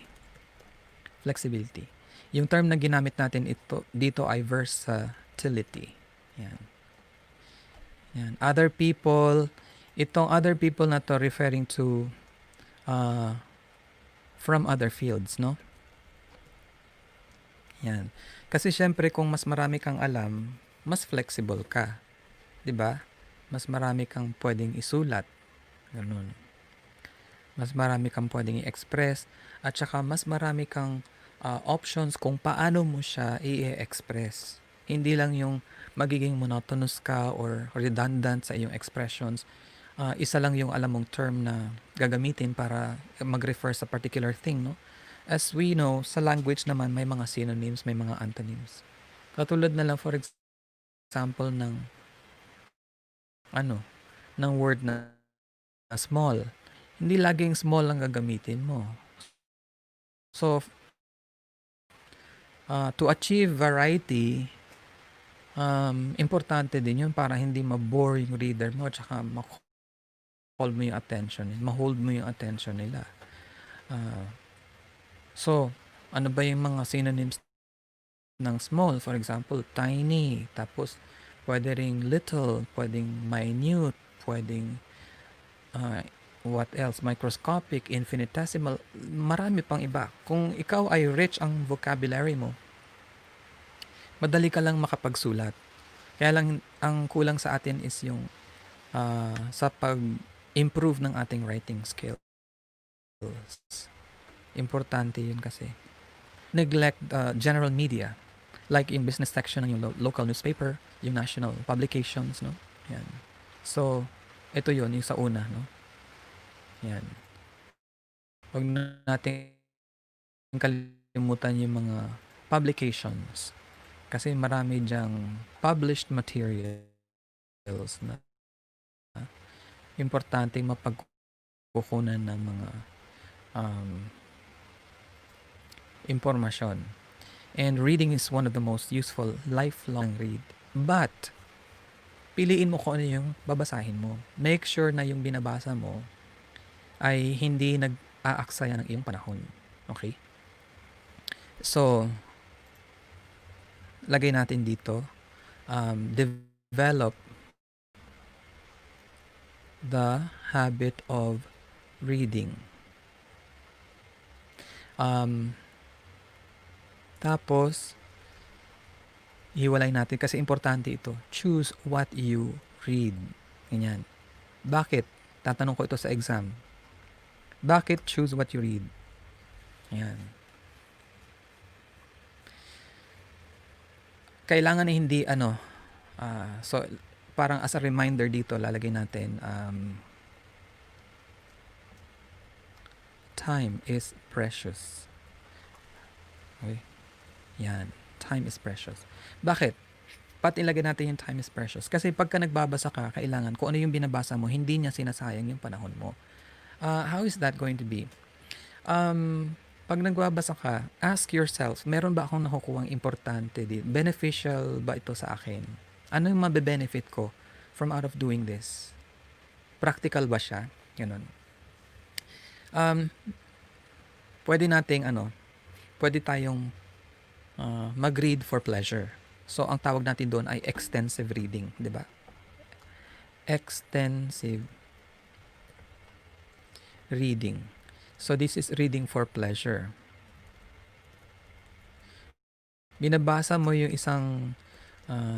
Speaker 1: Yung term na ginamit natin dito ay versatility. Yan. Other people, itong other people na to referring to from other fields, no? Yan. Kasi syempre kung mas marami kang alam, mas flexible ka. 'Di ba? Mas marami kang pwedeng isulat. Ganun. Mas marami kang pwedeng i-express at saka mas marami kang options kung paano mo siya i-express. Hindi lang yung magiging monotonous ka or redundant sa iyong expressions. Isa lang yung alam mong term na gagamitin para mag-refer sa particular thing, no? As we know, sa language naman may mga synonyms, may mga antonyms. Katulad na lang for example ng word na small. Hindi laging small ang gagamitin mo. So, to achieve variety, importante din yun para hindi ma-bore yung reader mo at saka ma-hold mo yung attention nila. So, ano ba yung mga synonyms ng small? For example, tiny, tapos pwede ring little, pwedeng minute, pwedeng what else? Microscopic, infinitesimal, marami pang iba. Kung ikaw ay rich ang vocabulary mo, madali ka lang makapagsulat. Kaya lang, ang kulang sa atin is yung sa pag-improve ng ating writing skills. Importante yun kasi. Neglect general media. Like in business section ng yung local newspaper, yung national publications, no? Yan. So, ito yun, yung sa una, no? Yan. Huwag natin kalimutan yung mga publications. Kasi marami dyang published materials na importante mapagkukunan ng mga impormasyon. And reading is one of the most useful lifelong read. But, piliin mo kung ano yung babasahin mo. Make sure na yung binabasa mo ay hindi nag-aaksaya ng iyong panahon. Okay? So, lagay natin dito, develop the habit of reading. Tapos, hiwalay natin kasi importante ito. Choose what you read. Ganyan. Bakit? Tatanong ko ito sa exam. Bakit choose what you read? Ayan. Kailangan na hindi so parang as a reminder dito lalagay natin time is precious. Okay? Yan. Time is precious. Bakit? Ba't ilagay natin yung time is precious? Kasi pagka nagbabasa ka, kailangan kung ano yung binabasa mo, hindi niya sinasayang yung panahon mo. How is that going to be? Pag nagbabasa ka, ask yourself, meron ba akong nakukuhang importante dito? Beneficial ba ito sa akin? Ano yung mabe-benefit ko from out of doing this? Practical ba siya? Ganun. Pwede nating pwede tayong mag-read for pleasure. So, ang tawag natin doon ay extensive reading, di ba? Extensive reading. So, this is reading for pleasure. Binabasa mo yung isang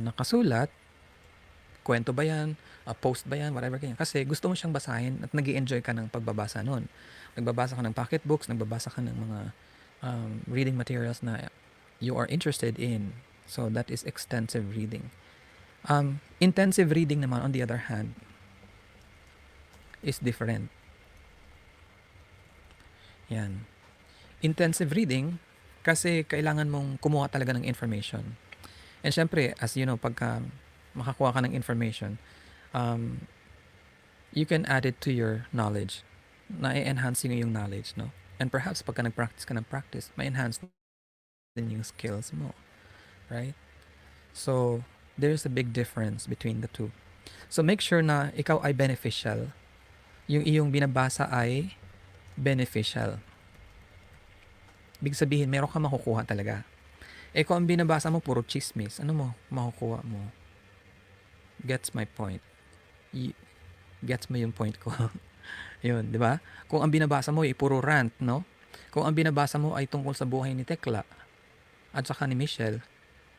Speaker 1: nakasulat, kwento ba yan, post ba yan, whatever ganyan. Kasi gusto mo siyang basahin at nag-i-enjoy ka ng pagbabasa nun. Nagbabasa ka ng pocket books, nagbabasa ka ng mga reading materials na you are interested in. So, that is extensive reading. Intensive reading naman, on the other hand, is different. Yan. Intensive reading, kasi kailangan mong kumuha talaga ng information. And syempre, as you know, pagka makakuha ka ng information, you can add it to your knowledge. Na-enhance yung knowledge, no? And perhaps pagka nag-practice ka ng practice, ma-enhance din yung skills mo. Right? So, there's a big difference between the two. So, make sure na ikaw ay beneficial. Yung iyong binabasa ay beneficial. Ibig sabihin, meron ka makukuha talaga. Kung ang binabasa mo, puro chismis, ano mo makukuha mo? Gets my point. Gets mo yung point ko. Yun, di ba? Kung ang binabasa mo ay puro rant, no? Kung ang binabasa mo ay tungkol sa buhay ni Tekla at saka ni Michelle,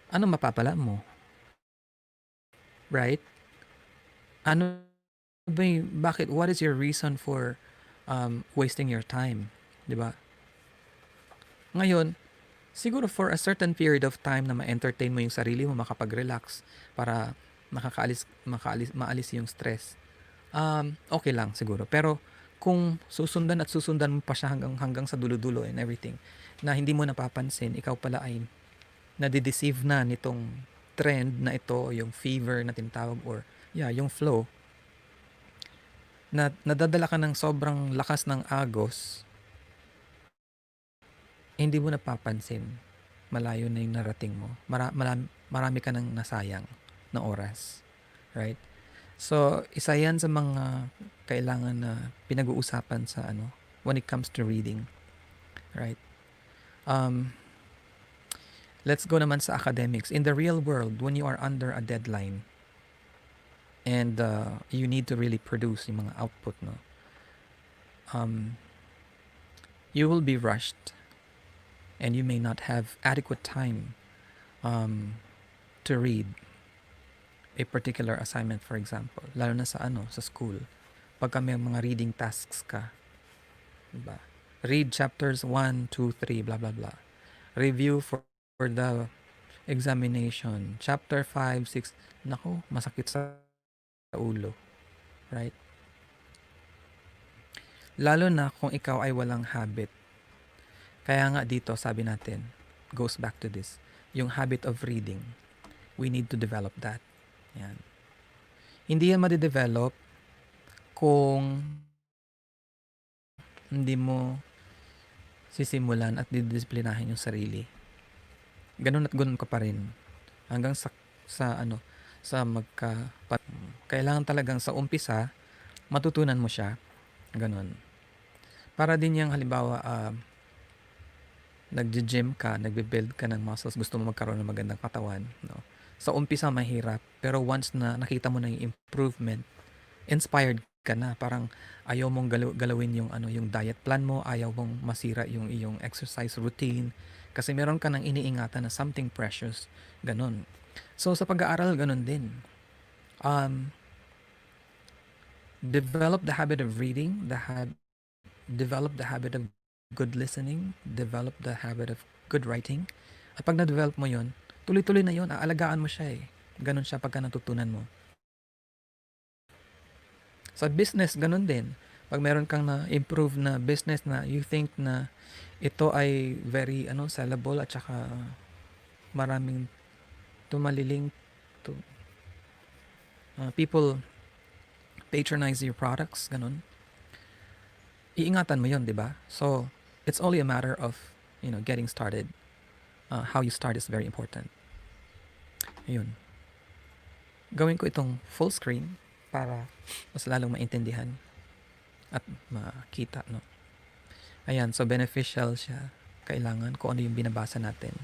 Speaker 1: ano mapapala mo? Right? Ano ba bakit? What is your reason for wasting your time? Di ba? Ngayon, siguro for a certain period of time na ma-entertain mo yung sarili mo, makapag-relax para maalis yung stress. Okay lang siguro. Pero kung susundan mo pa siya hanggang sa dulo-dulo and everything, na hindi mo napapansin, ikaw pala ay nadideceive na nitong trend na ito, yung fever na tinatawag or yung flow, na nadadala ka ng sobrang lakas ng agos, hindi mo napapansin. Malayo na yung narating mo. Marami ka nang nasayang na oras. Right? So, isa yan sa mga kailangan na pinag-uusapan sa when it comes to reading. Right? Let's go naman sa academics. In the real world, when you are under a deadline and you need to really produce yung mga output, no? You will be rushed and you may not have adequate time to read a particular assignment, for example. Lalo na sa school. Pagka may mga reading tasks ka. Diba? Read chapters 1, 2, 3, blah, blah, blah. Review for the examination. Chapter 5, 6. Naku, masakit sa ulo. Right? Lalo na kung ikaw ay walang habit. Kaya nga dito, sabi natin, goes back to this. Yung habit of reading. We need to develop that. Yan. Hindi yan madidevelop kung hindi mo sisimulan at didisiplinahin yung sarili. Ganun at ganun ka pa rin hanggang sa ano, sa kailangan talagang sa umpisa matutunan mo siya, gano'n. Para din yang halimbawa, naggi-gym ka, nagbi-build ka ng muscles, gusto mo magkaroon ng magandang katawan, 'no. Sa umpisa mahirap, pero once na nakita mo na yung improvement, inspired ka na. Parang ayaw mong galawin yung ano, yung diet plan mo, ayaw mong masira yung iyong exercise routine kasi meron ka ng iniingatan na something precious, gano'n. So sa pag-aaral gano'n din. Um, develop the habit of reading, develop the habit of good listening, develop the habit of good writing. At pag na-develop mo 'yon, tuloy-tuloy na 'yon, aalagaan mo siya, eh. Gano'n siya pagka natutunan mo. Sa business gano'n din. Pag meron kang na-improve na business na you think na ito ay very ano, sellable at saka maraming tumaliling to people patronize your products, gano'n. Iingatan mo 'yon, 'di ba? So, it's only a matter of, getting started. How you start is very important. Ayun. Gawin ko itong full screen para mas lalong maintindihan at makita, no? Ayan, so beneficial siya. Kailangan kung ano yung binabasa natin.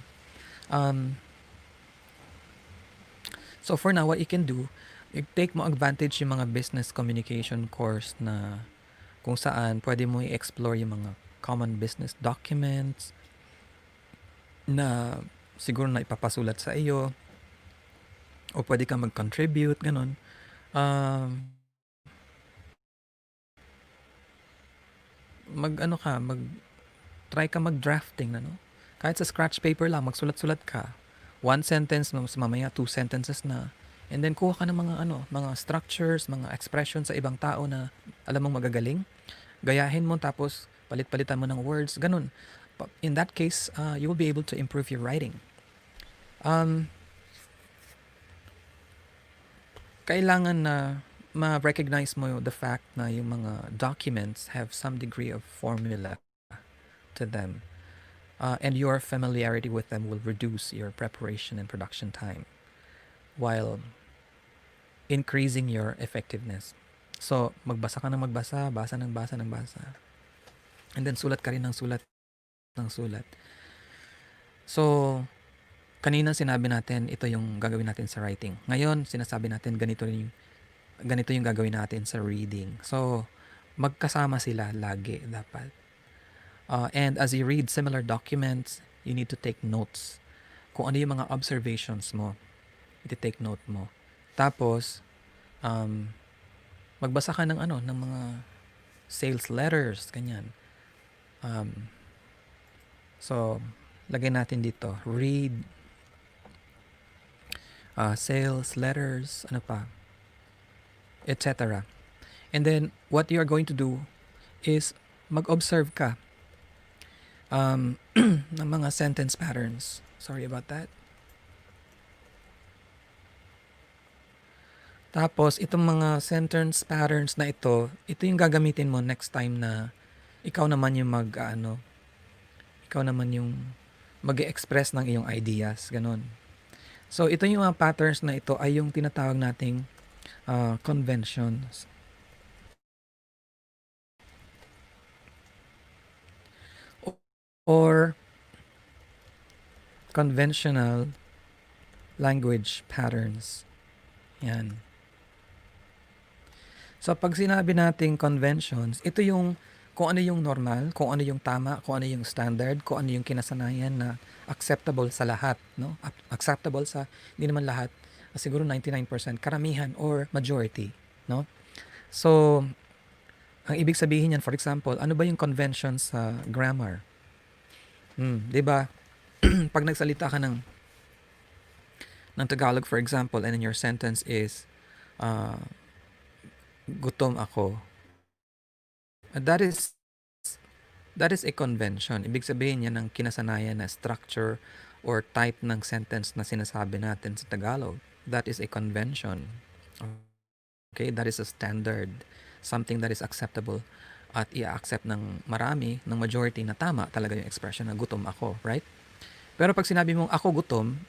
Speaker 1: So for now, what you can do, take mo advantage yung mga business communication course na kung saan pwede mo i-explore yung mga common business documents na siguro na ipapasulat sa iyo o pwede kang mag-contribute, ganun. Try ka mag-drafting, no? Kahit sa scratch paper lang, magsulat-sulat ka. One sentence, mamaya 2 sentences na. And then kuha ka ng mga structures, mga expressions sa ibang tao na alam mong magagaling. Gayahin mo tapos palit-palitan mo ng words, ganun. In that case, you will be able to improve your writing. Kailangan na ma-recognize mo the fact na yung mga documents have some degree of formula to them. And your familiarity with them will reduce your preparation and production time while increasing your effectiveness. So, magbasa ka ng magbasa, basa ng basa ng basa. And then sulat ka rin ng sulat ng sulat. So, kanina sinabi natin ito yung gagawin natin sa writing. Ngayon, sinasabi natin ganito yung gagawin natin sa reading. So, magkasama sila lagi dapat. And as you read similar documents, you need to take notes. Kung ano yung mga observations mo, iti-take note mo. Tapos, magbasa ka ng mga sales letters, ganyan. So, lagay natin dito, read sales letters, etc. And then, what you are going to do is mag-observe ka ng mga sentence patterns. Sorry about that. Tapos, itong mga sentence patterns na ito yung gagamitin mo next time na ikaw naman yung mag-express ng iyong ideas, ganun. So, ito yung mga patterns na ito ay yung tinatawag nating conventions. Or conventional language patterns. Yan. So, pag sinabi nating conventions, ito yung kung ano yung normal, kung ano yung tama, kung ano yung standard, kung ano yung kinasanayan na acceptable sa lahat, no? Acceptable sa, hindi naman lahat, siguro 99%, karamihan or majority, no? So, ang ibig sabihin yan, for example, ano ba yung conventions sa grammar? 'Di ba? Pag nagsalita ka ng Tagalog, for example, and then your sentence is, gutom ako. That is a convention. Ibig sabihin yan ng kinasanayan na structure or type ng sentence na sinasabi natin sa Tagalog. That is a convention. Okay? That is a standard. Something that is acceptable at i-accept ng marami, ng majority na tama talaga yung expression na gutom ako, right? Pero pag sinabi mong ako gutom,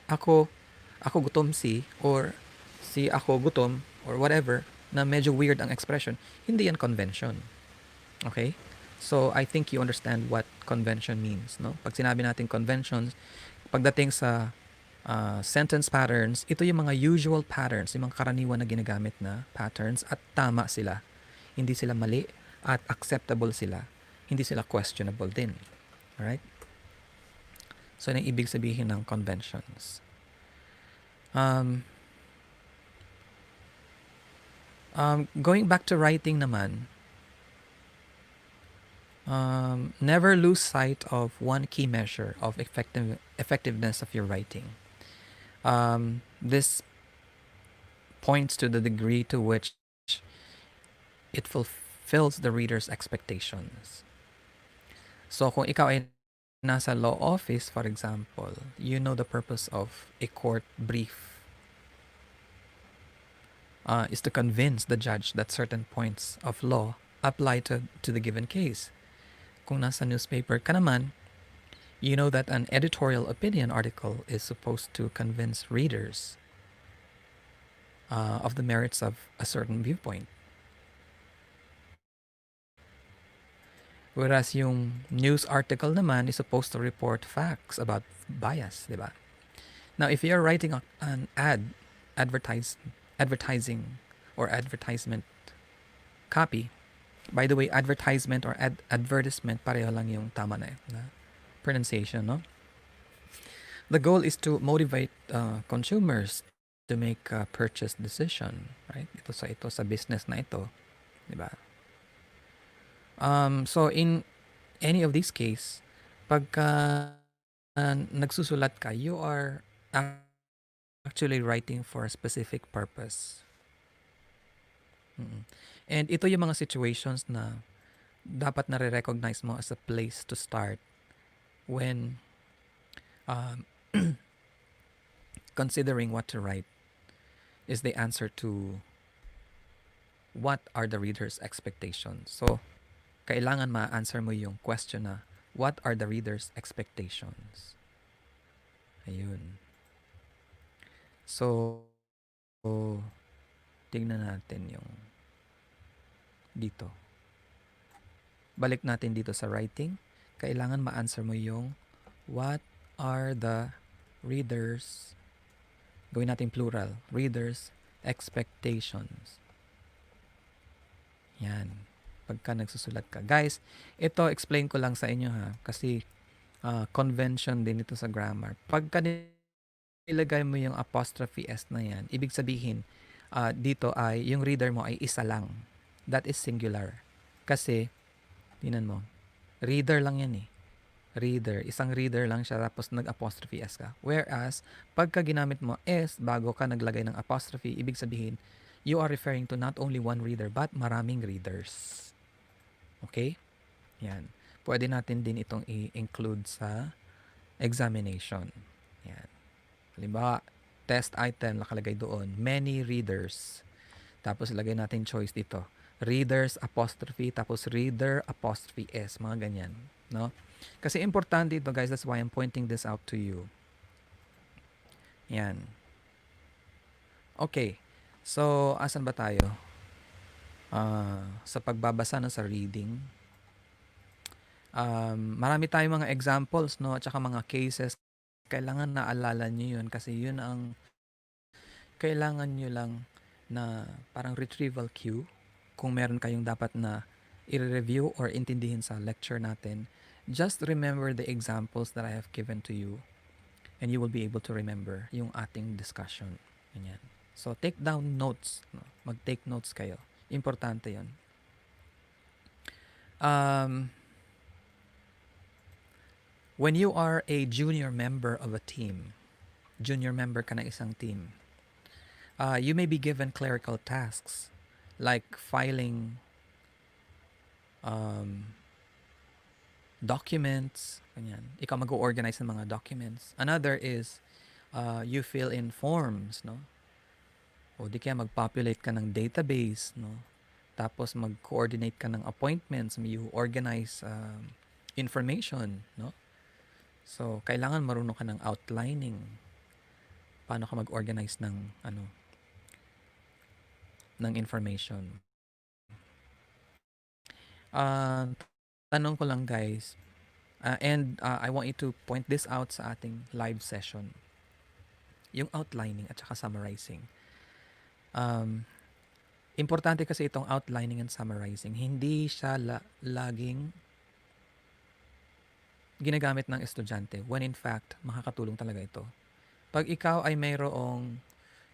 Speaker 1: ako gutom si, or si ako gutom, or whatever, na medyo weird ang expression, hindi yan convention. Okay? So, I think you understand what convention means, no? Pag sinabi natin conventions, pagdating sa sentence patterns, ito yung mga usual patterns, yung mga karaniwan na ginagamit na patterns, at tama sila. Hindi sila mali, at acceptable sila. Hindi sila questionable din. Alright? So, yun ang ibig sabihin ng conventions. Going back to writing naman, never lose sight of one key measure of effectiveness of your writing. This points to the degree to which it fulfills the reader's expectations. So kung ikaw ay nasa law office, for example, you know the purpose of a court brief is to convince the judge that certain points of law apply to the given case. Kung nasa newspaper ka naman, you know that an editorial opinion article is supposed to convince readers of the merits of a certain viewpoint. Whereas yung news article naman is supposed to report facts about bias, di ba? Now, if you're writing an advertising or advertisement copy, by the way, advertisement or advertisement, pareho lang yung tama na pronunciation, no? The goal is to motivate consumers to make a purchase decision, right? Ito sa business na ito, di ba? So in any of these case, pagka nagsusulat ka, you are actually writing for a specific purpose. And ito yung mga situations na dapat nare-recognize mo as a place to start when considering what to write is the answer to what are the reader's expectations. So, kailangan ma-answer mo yung question na, what are the reader's expectations? Ayun. So, tingnan natin yung dito. Balik natin dito sa writing. Kailangan ma-answer mo yung, what are the reader's, gawin natin plural, reader's expectations. Yan. Pagka nagsusulat ka. Guys, ito explain ko lang sa inyo ha. Kasi convention din ito sa grammar. Pagka nilagay mo yung apostrophe S na yan, ibig sabihin, dito ay, yung reader mo ay isa lang. That is singular. Kasi, tingnan mo, reader lang yan eh. Reader. Isang reader lang siya tapos nag-apostrophe S ka. Whereas, pagka ginamit mo S bago ka naglagay ng apostrophe, ibig sabihin, you are referring to not only one reader but maraming readers. Okay? Yan. Pwede natin din itong i-include sa examination. Yan. Halimbawa, test item, nakalagay doon, many readers. Tapos ilagay natin choice dito. Readers, apostrophe, tapos reader, apostrophe S. Mga ganyan. No? Kasi importante ito, guys. That's why I'm pointing this out to you. Yan. Okay. So, asan ba tayo? Sa pagbabasa sa reading. Marami tayong mga examples, no? At saka mga cases. Kailangan naalala nyo yun kasi yun ang kailangan nyo lang na parang retrieval cue kung meron kayong dapat na i-review or intindihin sa lecture natin. Just remember the examples that I have given to you and you will be able to remember yung ating discussion. Ganyan. So, take down notes. No? Mag-take notes kayo. Importante yun. When you are a junior member of a team, junior member ka ng isang team, you may be given clerical tasks like filing documents. Ganyan. Ikaw mag-organize ng mga documents. Another is you fill in forms, no? O di kaya mag-populate ka ng database, no? Tapos mag-coordinate ka ng appointments, you organize information, no? So, kailangan marunong ka ng outlining. Paano ka mag-organize ng information. Uh, tanong ko lang guys, and I want you to point this out sa ating live session. Yung outlining at saka summarizing. Importante kasi itong outlining and summarizing. Hindi siya laging ginagamit ng estudyante when in fact, makakatulong talaga ito. Pag ikaw ay mayroong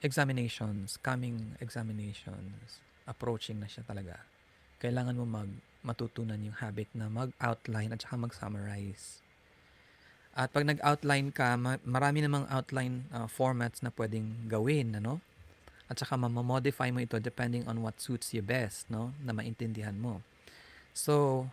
Speaker 1: examinations, coming examinations, approaching na siya talaga, kailangan mo matutunan yung habit na mag-outline at saka mag-summarize. At pag nag-outline ka, marami namang outline formats na pwedeng gawin, ano? At saka mamamodify mo ito depending on what suits you best, no? Na maintindihan mo. So,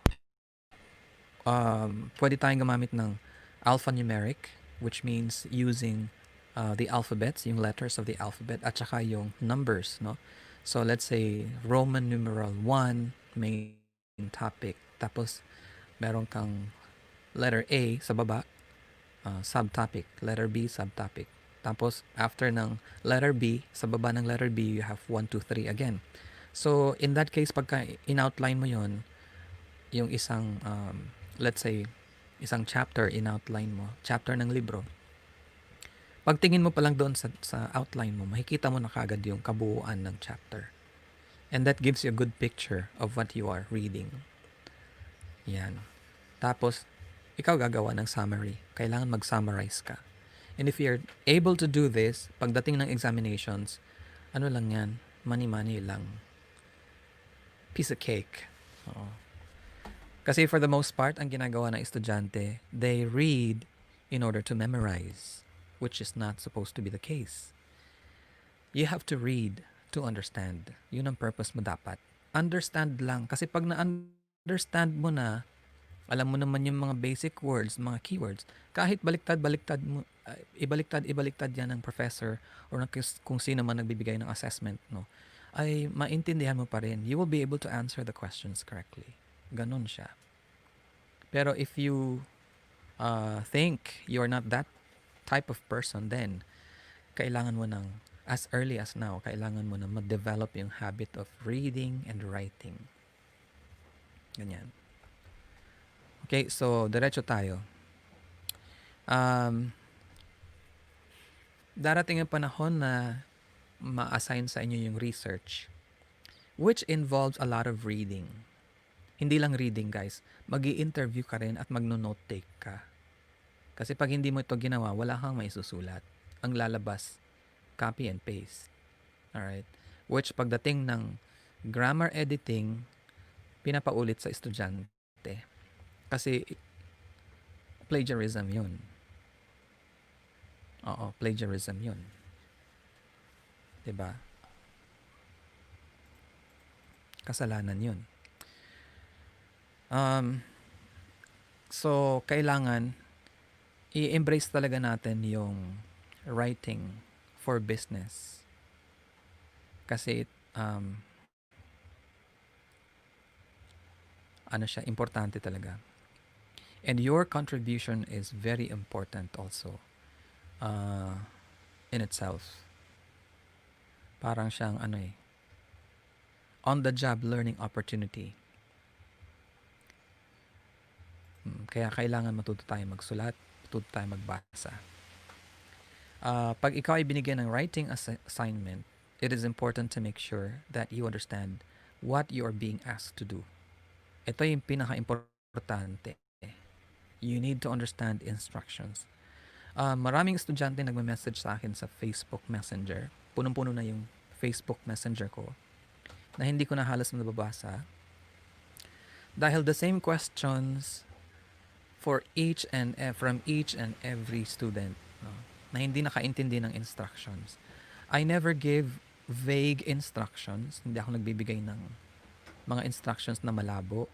Speaker 1: pwede tayong gumamit ng alphanumeric, which means using the alphabets, yung letters of the alphabet, at saka yung numbers, no? So, let's say, Roman numeral 1, main topic. Tapos, meron kang letter A sa baba, subtopic. Letter B, subtopic. Tapos, after ng letter B, sa baba ng letter B, you have 1, 2, 3 again. So, in that case, pagka in-outline mo yon, yung isang, let's say, isang chapter in-outline mo, chapter ng libro, pagtingin mo pa lang doon sa outline mo, makikita mo na kagad yung kabuuan ng chapter. And that gives you a good picture of what you are reading. Yan. Tapos, ikaw gagawa ng summary. Kailangan mag-summarize ka. And if you're able to do this, pagdating ng examinations, ano lang yan, money lang. Piece of cake. Oo. Kasi for the most part, ang ginagawa ng estudyante, they read in order to memorize, which is not supposed to be the case. You have to read to understand. Yun ang purpose mo dapat. Understand lang. Kasi pag na-understand mo na, alam mo naman yung mga basic words, mga keywords, kahit baliktad mo, ibaliktad yan ng professor or kung sino man nagbibigay ng assessment, no, ay maintindihan mo pa rin. You will be able to answer the questions correctly. Ganun siya. Pero if you think you're not that type of person, then kailangan mo ng, as early as now, kailangan mo na ma-develop yung habit of reading and writing. Ganyan. Okay, so diretso tayo. Darating ang panahon na ma-assign sa inyo yung research, which involves a lot of reading. Hindi lang reading, guys. Mag-i-interview ka rin at magno-note take ka. Kasi pag hindi mo ito ginawa, wala kang maisusulat. Ang lalabas, copy and paste. Alright? Which pagdating ng grammar editing, pinapaulit sa estudyante. Kasi plagiarism yun. Oo, plagiarism yun. Diba? Kasalanan yun. So, kailangan i-embrace talaga natin yung writing for business. Kasi, ano siya, importante talaga. And your contribution is very important also in itself. Parang siyang on-the-job learning opportunity. Kaya kailangan matuto tayo magsulat, matuto tayo magbasa. Pag ikaw ay binigyan ng writing assignment, it is important to make sure that you understand what you are being asked to do. Ito yung pinaka-importante. You need to understand instructions. Maraming estudyante nagme-message sa akin sa Facebook Messenger. Punong-puno na yung Facebook Messenger ko na hindi ko na halos nababasa. Dahil the same questions from each and every student, no, na hindi nakaintindi ng instructions. I never give vague instructions. Hindi ako nagbibigay ng mga instructions na malabo.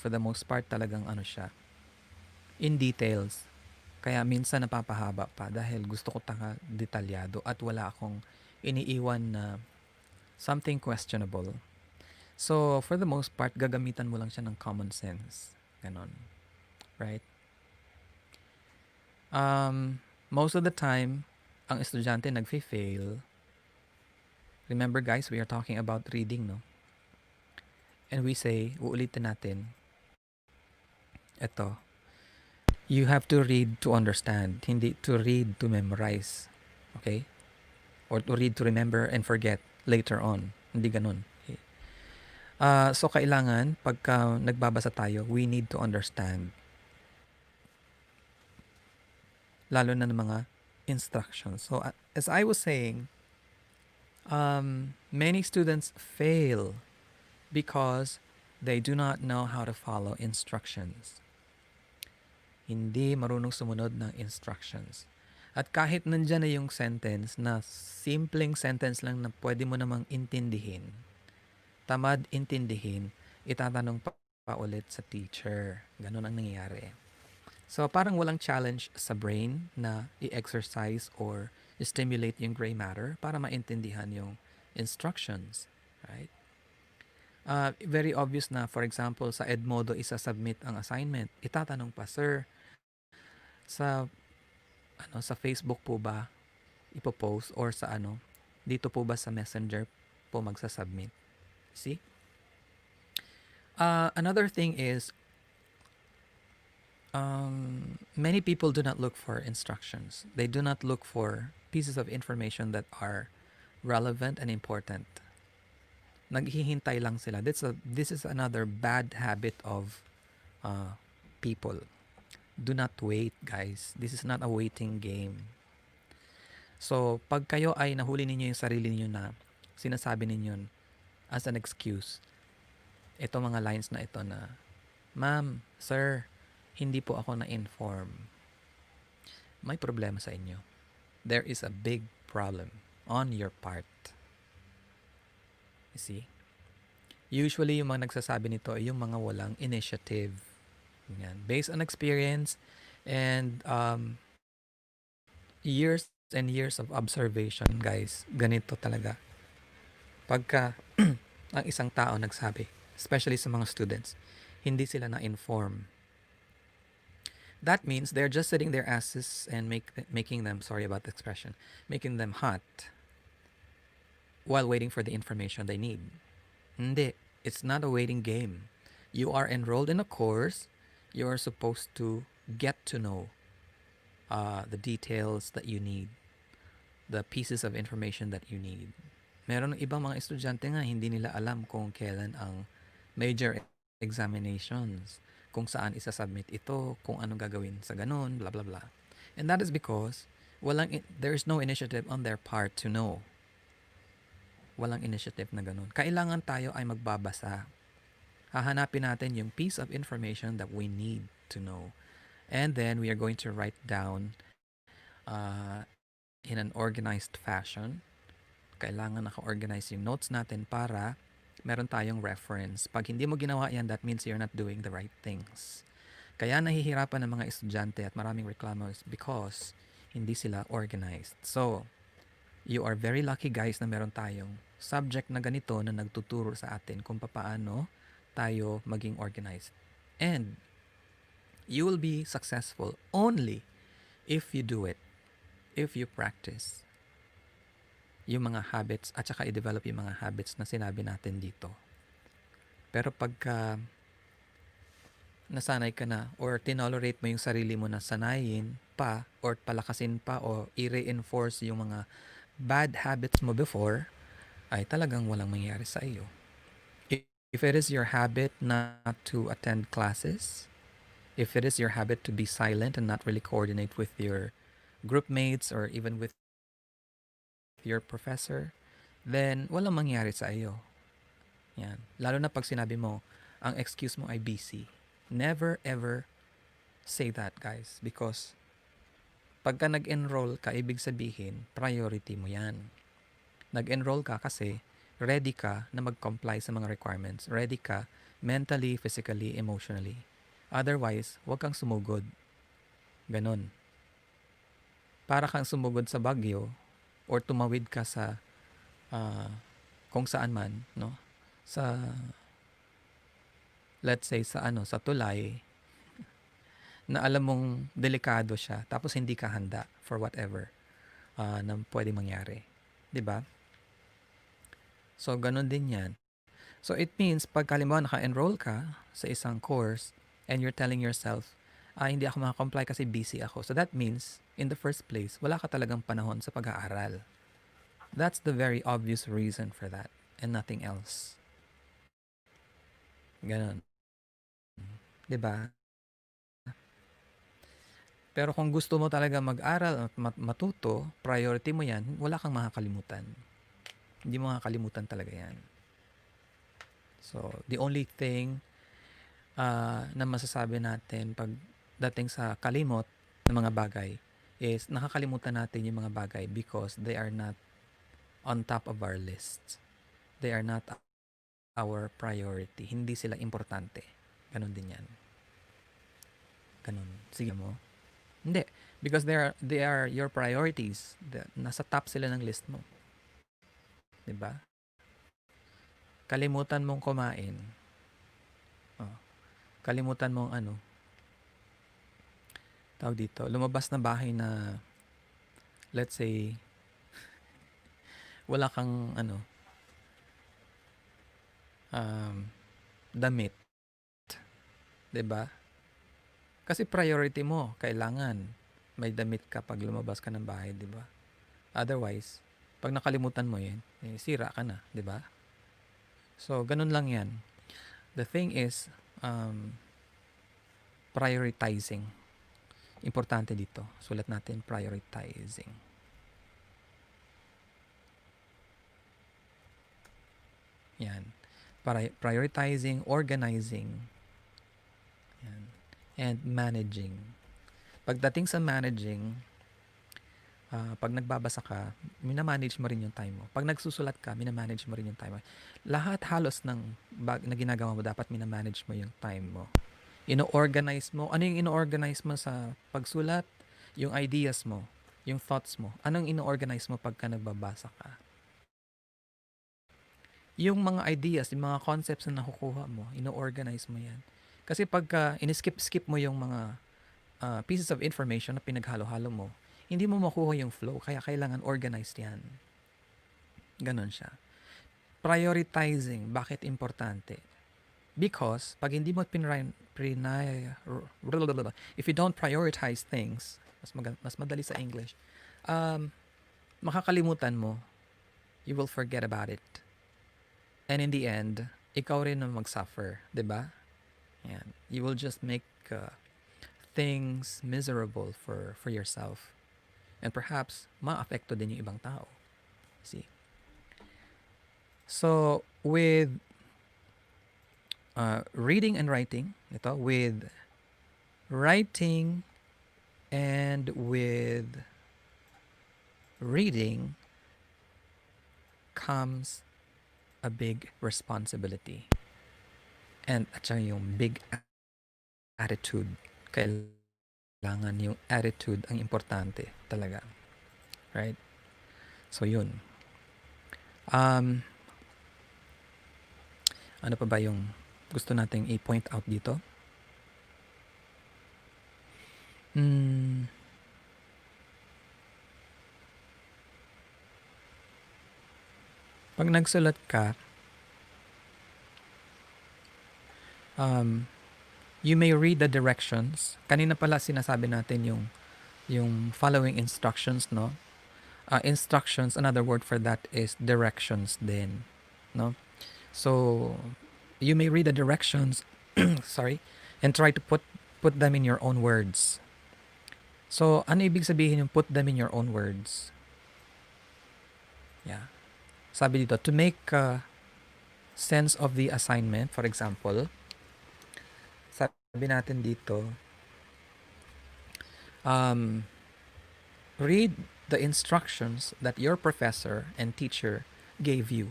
Speaker 1: For the most part, talagang siya, in details. Kaya minsan napapahaba pa dahil gusto ko detalyado at wala akong iniiwan na something questionable. So, for the most part, gagamitan mo lang siya ng common sense. Ganon. Right? Most of the time, ang estudyante nagfe-fail. Remember guys, we are talking about reading, no? And we say, uulitin natin, eto, you have to read to understand, hindi to read to memorize. Okay? Or to read to remember and forget later on. Hindi ganun. Okay? So, kailangan, pagka nagbabasa tayo, we need to understand. Lalo na ng mga instructions. So, as I was saying, many students fail because they do not know how to follow instructions. Hindi marunong sumunod ng instructions. At kahit nandyan na yung sentence na simpleng sentence lang na pwede mo namang intindihin, tamad intindihin, itatanong pa ulit sa teacher. Ganun ang nangyayari. So parang walang challenge sa brain na i-exercise or stimulate yung gray matter para maintindihan yung instructions. Right? Very obvious na, for example, sa Edmodo isa-submit ang assignment. Itatanong pa, sir, sa sa Facebook po ba ipo-post or sa dito po ba sa Messenger po magsa-submit? See? Another thing is many people do not look for instructions. They do not look for pieces of information that are relevant and important. Naghihintay lang sila. This is another bad habit of people. Do not wait, guys. This is not a waiting game. So, pag kayo ay nahuli ninyo yung sarili ninyo na sinasabi ninyo as an excuse, ito mga lines na ito na, ma'am, sir, hindi po ako na-inform. May problema sa inyo. There is a big problem on your part. You see? Usually, yung mga nagsasabi nito ay yung mga walang initiative. Yan. Based on experience and years and years of observation, guys, ganito talaga. Pagka ang isang tao nagsabi, especially sa mga students, hindi sila na-inform. That means they're just sitting their asses and making them, sorry about the expression, making them hot while waiting for the information they need. Hindi. It's not a waiting game. You are enrolled in a course. You are supposed to get to know the details that you need, the pieces of information that you need. Meron ng ibang mga estudyante nga hindi nila alam kung kailan ang major examinations, kung saan isa-submit ito, kung anong gagawin sa ganun, blah blah blah. And that is because there's no initiative on their part to know. Walang initiative na ganun. Kailangan tayo ay magbabasa. Hahanapin natin yung piece of information that we need to know. And then we are going to write down in an organized fashion. Kailangan naka-organize yung notes natin para meron tayong reference. Pag hindi mo ginawa yan, that means you're not doing the right things. Kaya nahihirapan ng mga estudyante at maraming reklamo is because hindi sila organized. So, you are very lucky guys na meron tayong subject na ganito na nagtuturo sa atin kung paano tayo maging organized. And you will be successful only if you do it, if you practice yung mga habits at saka i-develop yung mga habits na sinabi natin dito. Pero pagka nasanay ka na or tinolerate mo yung sarili mo na sanayin pa or palakasin pa o i-reinforce yung mga bad habits mo before, ay talagang walang mangyayari sa iyo. If it is your habit not to attend classes, if it is your habit to be silent and not really coordinate with your group mates or even with your professor, then walang mangyayari sa iyo. Yan. Lalo na pag sinabi mo, ang excuse mo ay busy. Never ever say that, guys, because pagka nag-enroll ka, ibig sabihin, priority mo yan. Nag-enroll ka kasi ready ka na mag-comply sa mga requirements. Ready ka mentally, physically, emotionally. Otherwise, huwag kang sumugod. Ganon. Para kang sumugod sa bagyo or tumawid ka sa kung saan man, no? Sa let's say sa sa tulay na alam mong delikado siya tapos hindi ka handa for whatever na pwede mangyari. 'Di ba? So, ganun din yan. So, it means, pag halimbawa naka-enroll ka sa isang course and you're telling yourself, hindi ako makakomply kasi busy ako. So, that means, in the first place, wala ka talagang panahon sa pag-aaral. That's the very obvious reason for that and nothing else. Ganon. 'Di ba? Pero kung gusto mo talaga mag-aral at matuto, priority mo yan, wala kang makakalimutan. Hindi mo makakalimutan talaga yan. So, the only thing na masasabi natin pag dating sa kalimot ng mga bagay is nakakalimutan natin yung mga bagay because they are not on top of our list. They are not our priority. Hindi sila importante. Ganon din yan. Ganon. Sige mo. Hindi. Because they are your priorities. Nasa top sila ng list mo. Diba? Kalimutan mong kumain. Kalimutan mong tawag dito, lumabas na bahay na, let's say, wala kang damit. 'Di ba? Kasi priority mo, kailangan may damit ka pag lumabas ka ng bahay, 'di ba? Otherwise, pag nakalimutan mo 'yan, sira ka na, 'di ba? So, ganun lang 'yan. The thing is, prioritizing. Importante dito. Sulat natin, prioritizing. Yan. Prioritizing, organizing, yan, and managing. Pagdating sa managing, pag nagbabasa ka, minamanage mo rin yung time mo. Pag nagsusulat ka, minamanage mo rin yung time mo. Lahat halos na ginagawa mo, dapat minamanage mo yung time mo. Ino-organize mo. Ano yung ino-organize mo sa pagsulat? Yung ideas mo, yung thoughts mo. Anong ino-organize mo pagka nagbabasa ka? Yung mga ideas, yung mga concepts na nakukuha mo, ino-organize mo yan. Kasi pagka in-skip mo yung mga pieces of information na pinaghalo-halo mo, hindi mo makuha yung flow. Kaya kailangan organized yan. Ganon siya. Prioritizing. Bakit importante? Because pag hindi mo if you don't prioritize things, mas madali sa English, makakalimutan mo. You will forget about it. And in the end, ikaw rin ang mag-suffer, 'di ba? Yan. You will just make things miserable for yourself. And perhaps ma-apekto din yung ibang tao. See? So, with reading and writing, with writing and with reading comes a big responsibility. And at saka yung big attitude. Kailangan yung attitude ang importante talaga. Right? So, yun. Ano pa ba yung gusto nating i-point out dito? Pag nagsulat ka, you may read the directions. Kanina pala sinasabi natin yung following instructions, no? Instructions, another word for that is directions din, no? So, you may read the directions, sorry, and try to put them in your own words. So, ano ibig sabihin yung put them in your own words? Yeah. Sabi dito, to make sense of the assignment, for example, sabi natin dito, read the instructions that your professor and teacher gave you.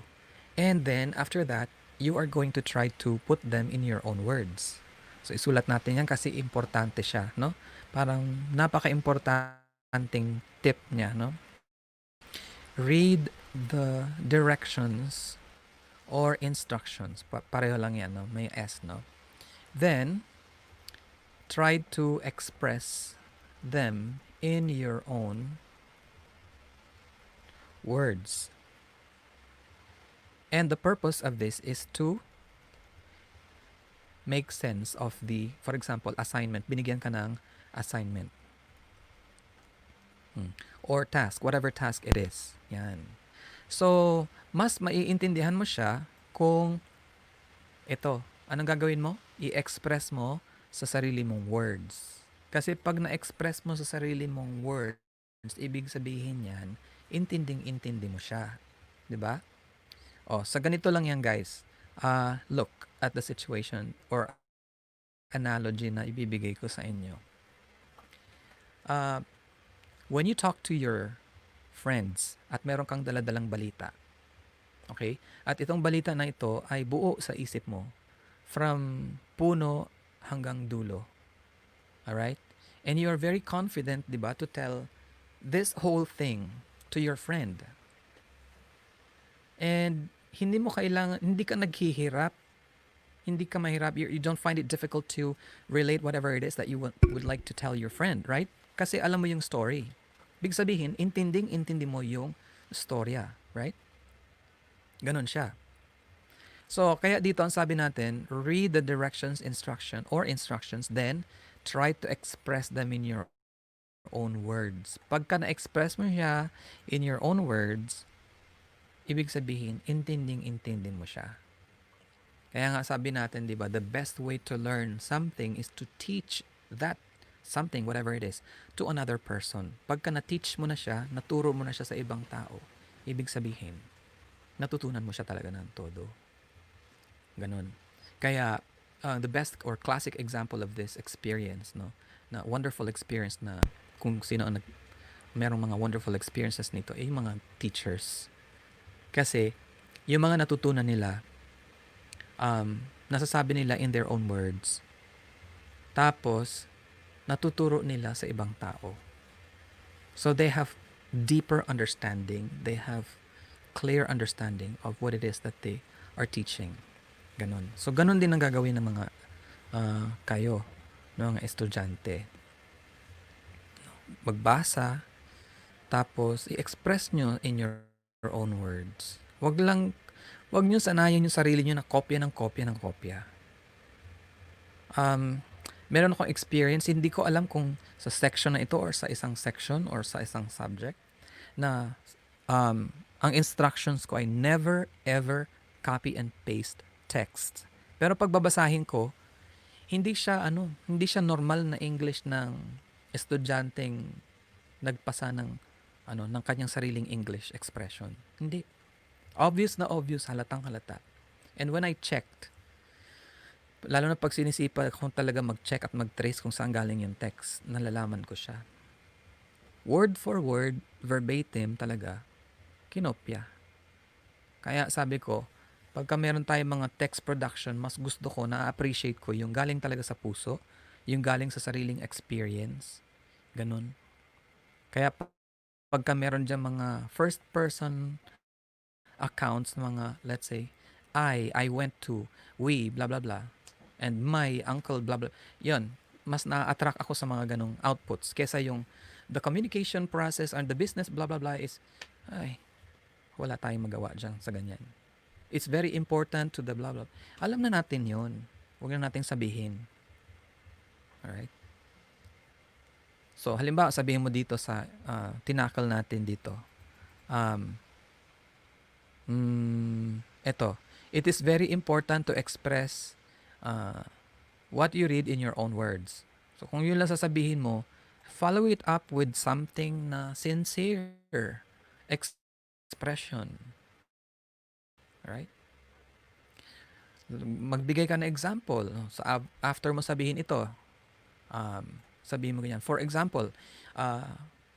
Speaker 1: And then, after that, you are going to try to put them in your own words. So, isulat natin yan kasi importante siya, no? Parang napaka-importanting tip niya, no? Read the directions or instructions. Pareho lang yan, no? May S, no? Then, try to express them in your own words. And the purpose of this is to make sense of the, for example, assignment. Binigyan ka ng assignment. Or task, whatever task it is. Yan. So, mas maiintindihan mo siya kung ito, anong gagawin mo? I-express mo sa sarili mong words. Kasi pag na-express mo sa sarili mong words, ibig sabihin yan, intinding-intindi mo siya. 'Di ba? Oh, sa ganito lang yan, guys. Look at the situation or analogy na ibibigay ko sa inyo. When you talk to your friends at meron kang daladalang balita, okay? At itong balita na ito ay buo sa isip mo from puno hanggang dulo. Alright? And you are very confident, di ba, to tell this whole thing to your friend. And hindi ka naghihirap, hindi ka mahirap, you don't find it difficult to relate whatever it is that you would like to tell your friend, right? Kasi alam mo yung story. Big sabihin, intindi mo yung storya, right? Ganon siya. So, kaya dito ang sabi natin, read the instructions, then try to express them in your own words. Pagka na-express mo siya in your own words, ibig sabihin, intindi mo siya. Kaya nga sabi natin, di ba, the best way to learn something is to teach that something, whatever it is, to another person. Pagka na-teach mo na siya, naturo mo na siya sa ibang tao, ibig sabihin, natutunan mo siya talaga ng todo. Ganon. Kaya, the best or classic example of this experience, no, na wonderful experience na kung sino ang merong mga wonderful experiences nito, ay yung mga teachers. Kasi, yung mga natutunan nila, nasasabi nila in their own words. Tapos, natuturo nila sa ibang tao. So they have deeper understanding. They have clear understanding of what it is that they are teaching. Ganon. So ganon din ang gagawin ng mga kayo, no, mga estudyante. Magbasa, tapos i-express nyo in your own words. Wag nyo sanayin yung sarili nyo na kopya ng kopya. Meron akong experience, hindi ko alam kung sa section na ito or sa isang section or sa isang subject na ang instructions ko ay never ever copy and paste text. Pero pag babasahin ko, hindi siya normal na English ng estudyanteng nagpasa ng kanyang sariling English expression. Hindi. Obvious na obvious, halatang halata. And when I checked, lalo na pag sinisipa kung talaga mag-check at mag-trace kung saan galing yung text, nalalaman ko siya. Word for word, verbatim talaga, kinopya. Kaya sabi ko, pagka meron tayong mga text production, mas gusto ko, na-appreciate ko yung galing talaga sa puso, yung galing sa sariling experience. Ganun. Kaya pagka meron dyan mga first person accounts, mga, let's say, I went to, we, blah, blah, blah, and my uncle, blah, blah. Yun, mas na-attract ako sa mga ganong outputs kesa yung the communication process and the business, blah, blah, blah is, wala tayong magawa dyan sa ganyan. It's very important to the blah, blah. Alam na natin yun. Huwag na natin sabihin. Alright? So, halimbawa, sabihin mo dito sa tinakal natin dito. Ito. It is very important to express what you read in your own words. So, kung yun lang sasabihin mo, follow it up with something na sincere expression. Alright? Magbigay ka ng example. So, after mo sabihin ito, sabihin mo ganyan. For example,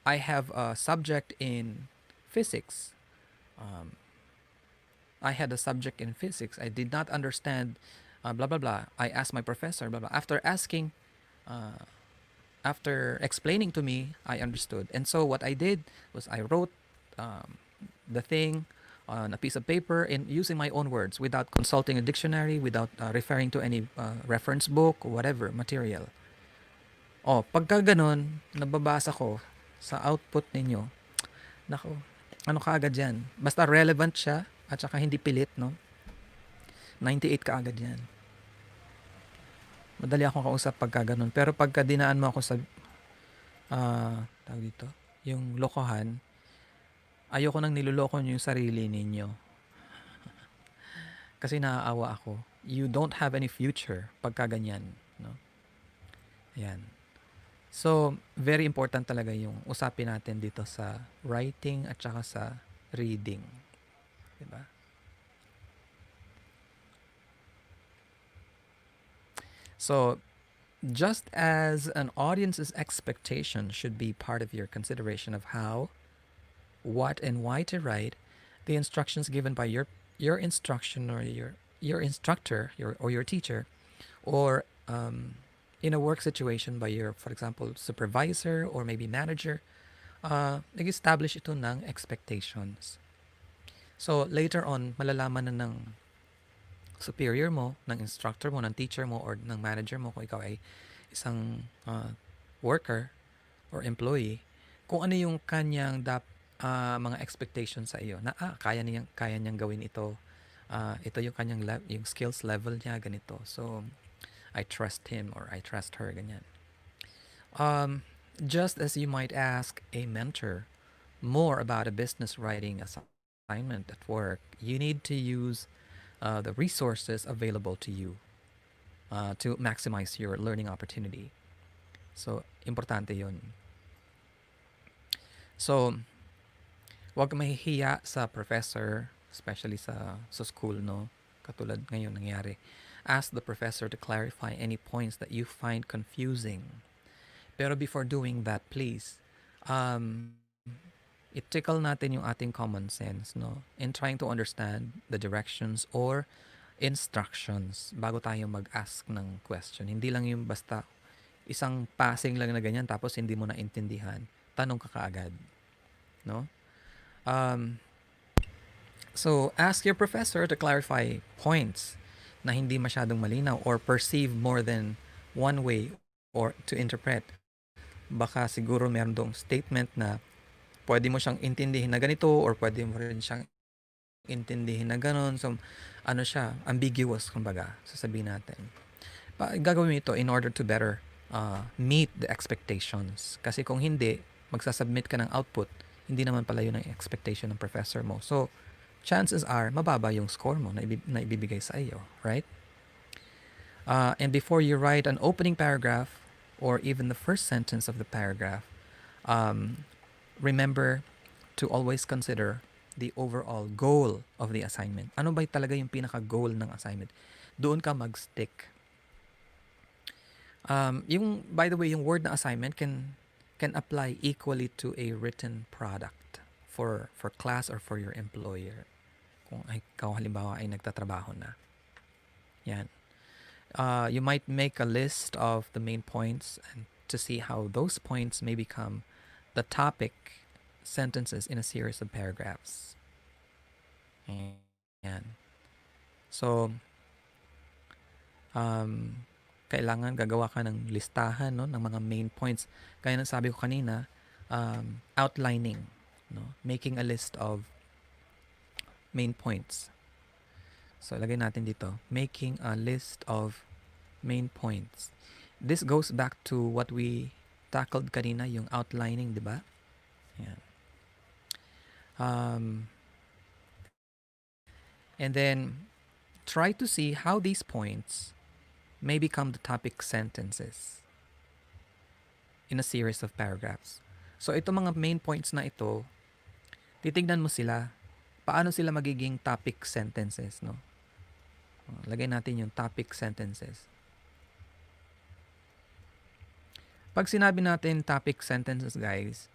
Speaker 1: I have a subject in physics. I had a subject in physics. I did not understand blah, blah, blah. I asked my professor, blah, blah. After explaining to me, I understood. And so what I did was I wrote the thing on a piece of paper and using my own words without consulting a dictionary, without referring to any reference book or whatever material. Pagka gano'n, nababasa ko sa output ninyo, naku, ano kaagad yan? Basta relevant siya at saka hindi pilit, no? 98 kaagad yan. Madali akong kausap pagka ganun. Pero pagka dinaan mo ako sa, tawag dito, yung lokohan, ayoko nang niloloko nyo yung sarili ninyo. Kasi naaawa ako. You don't have any future pagka ganyan. No? Ayan. So, very important talaga yung usapin natin dito sa writing at saka sa reading. Diba? So, just as an audience's expectation should be part of your consideration of how, what, and why to write, the instructions given by your instruction or your instructor or your teacher, or in a work situation by your, for example, supervisor or maybe manager, nag-establish ito ng expectations. So, later on, malalaman na ng superior mo, ng instructor mo, ng teacher mo, or ng manager mo kung ikaw ay isang worker or employee, kung ano yung kanyang mga expectations sa iyo na kaya niyang gawin ito. Ito yung kanyang yung skills level niya ganito. So I trust him or I trust her ganyan. Just as you might ask a mentor more about a business writing assignment at work, you need to use the resources available to you to maximize your learning opportunity. So, importante yun. So, huwag mahihiya sa professor, especially sa school, no? Katulad ngayon nangyari. Ask the professor to clarify any points that you find confusing. Pero before doing that, please, i-tickle natin yung ating common sense, no? In trying to understand the directions or instructions bago tayo mag-ask ng question. Hindi lang yung basta isang passing lang na ganyan tapos hindi mo naintindihan. Tanong ka kaagad, no? So, ask your professor to clarify points na hindi masyadong malinaw or perceive more than one way or to interpret. Baka siguro meron dong statement na pwede mo siyang intindihin na ganito or pwede mo rin siyang intindihin na ganon. So, ano siya, ambiguous, kumbaga, sasabihin natin. Gagawin mo ito in order to better meet the expectations. Kasi kung hindi, magsasubmit ka ng output, hindi naman pala yun ang expectation ng professor mo. So, chances are, mababa yung score mo na ibibigay sa iyo, right? And before you write an opening paragraph or even the first sentence of the paragraph, remember to always consider the overall goal of the assignment. Ano ba talaga yung pinaka-goal ng assignment? Doon ka mag-stick. By the way, yung word na assignment can apply equally to a written product for class or for your employer. Kung ikaw halimbawa ay nagtatrabaho na. Yan. You might make a list of the main points and to see how those points may become the topic sentences in a series of paragraphs. Yan. So, kailangan gagawa ka ng listahan, no, ng mga main points. Kaya nang sabi ko kanina, outlining, no, making a list of main points. So, lagay natin dito, making a list of main points. This goes back to what we tackled kanina, yung outlining, di ba? Yan. And then, try to see how these points may become the topic sentences in a series of paragraphs. So, itong mga main points na ito, titignan mo sila, paano sila magiging topic sentences, no? Lagay natin yung topic sentences. Pag sinabi natin topic sentences, guys,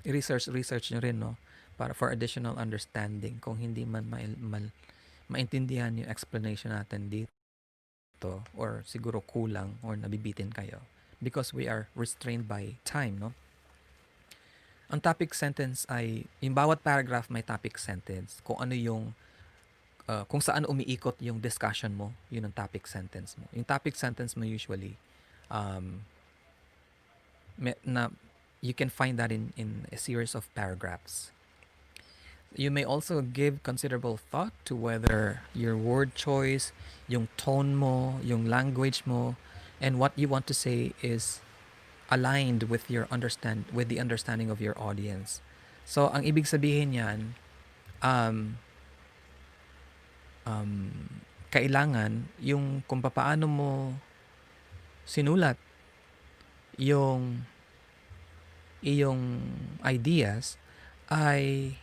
Speaker 1: research nyo rin, no? Para for additional understanding, kung hindi man maintindihan yung explanation natin dito, or siguro kulang or nabibitin kayo because we are restrained by time, no? Ang topic sentence ay, yung bawat paragraph may topic sentence. Kung ano yung, kung saan umiikot yung discussion mo, yun ang topic sentence mo. Yung topic sentence mo usually, um, na you can find that in a series of paragraphs. You may also give considerable thought to whether your word choice, yung tone mo, yung language mo, and what you want to say is aligned with with the understanding of your audience. So ang ibig sabihin niyan, um, kailangan yung kung paano mo sinulat yung iyong ideas ay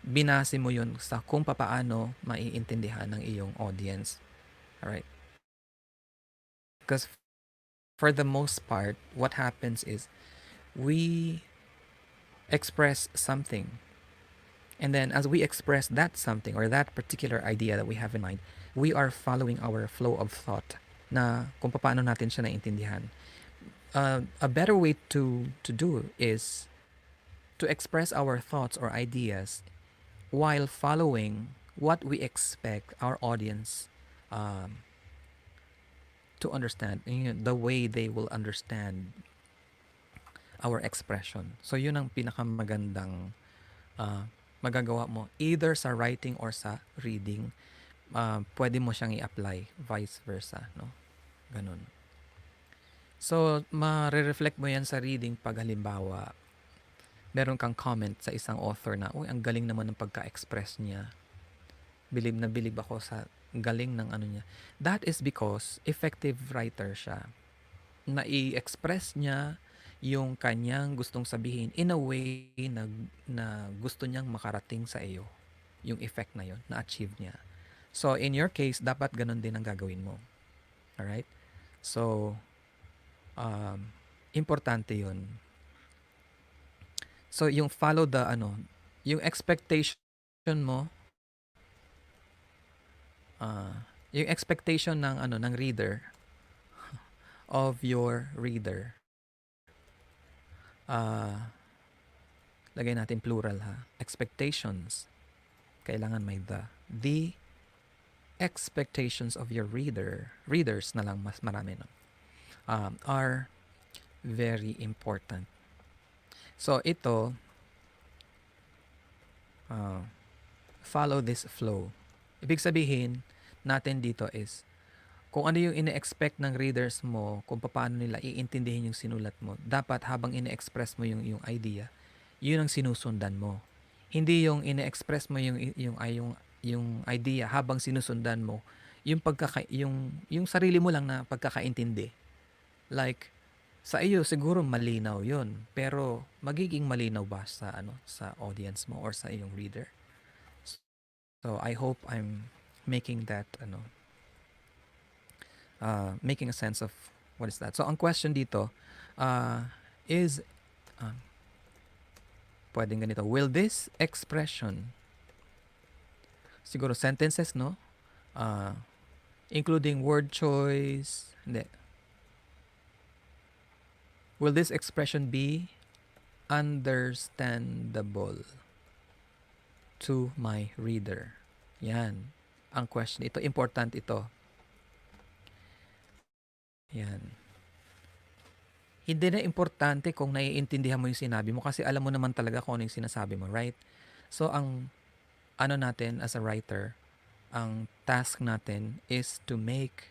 Speaker 1: binase mo yun sa kung paano maiintindihan ng iyong audience. Alright? Because for the most part, what happens is we express something. And then as we express that something or that particular idea that we have in mind, we are following our flow of thought na kung paano natin siya naintindihan. A better way to do is to express our thoughts or ideas while following what we expect our audience to understand, the way they will understand our expression. So yun ang pinakamagandang magagawa mo either sa writing or sa reading. Pwede mo siyang i-apply vice versa, no? Ganun. So ma-reflect mo yan sa reading pag halimbawa meron kang comment sa isang author na, uy, ang galing naman ng pagka-express niya. Bilib na bilib ako sa galing ng ano niya. That is because effective writer siya. Na-i-express niya yung kanyang gustong sabihin in a way na gusto niyang makarating sa iyo. Yung effect na yon na-achieve niya. So, in your case, dapat ganun din ang gagawin mo. Alright? So, importante yun. So, yung follow the, yung expectation mo, yung expectation ng reader, of your reader, lagay natin plural ha, expectations, kailangan may the expectations of your readers na lang mas marami, no? Are very important. So ito, follow this flow. Ibig sabihin natin dito is kung ano yung ine-expect ng readers mo, kung paano nila iintindihin yung sinulat mo, dapat habang ine-express mo yung idea, yun ang sinusundan mo. Hindi yung ine-express mo yung idea habang sinusundan mo yung sarili mo lang na pagkakaintindi. Like sa iyo siguro malinaw yun, pero magiging malinaw ba sa audience mo or sa iyong reader? So I hope I'm making that making a sense of what is that. So ang question dito is pwedeng ganito, will this expression, siguro sentences, no? Including word choice, hindi. Will this expression be understandable to my reader? Yan ang question. Ito, important ito. Yan. Hindi na importante kung naiintindihan mo yung sinabi mo kasi alam mo naman talaga kung ano yung sinasabi mo, right? So, ang natin as a writer, ang task natin is to make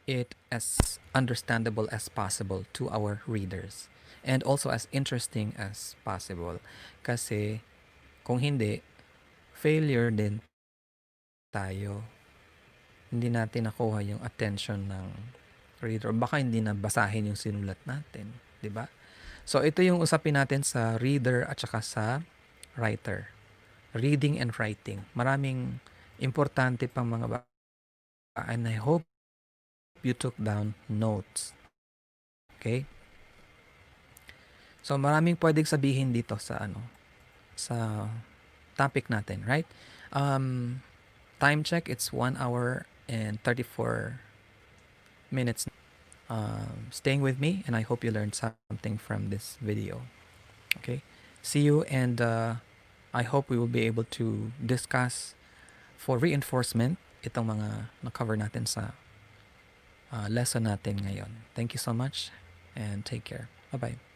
Speaker 1: it as understandable as possible to our readers and also as interesting as possible. Kasi kung hindi, failure din tayo. Hindi natin nakuha yung attention ng reader. Baka hindi na basahin yung sinulat natin, di ba? So ito yung usapin natin sa reader at saka sa writer. Reading and writing. Maraming importante pang mga and I hope you took down notes. Okay? So maraming pwedeng sabihin dito sa sa topic natin, right? Time check, it's 1 hour and 34 minutes. Staying with me, and I hope you learned something from this video. Okay? See you, and I hope we will be able to discuss for reinforcement itong mga na-cover natin sa lesson natin ngayon. Thank you so much and take care. Bye-bye.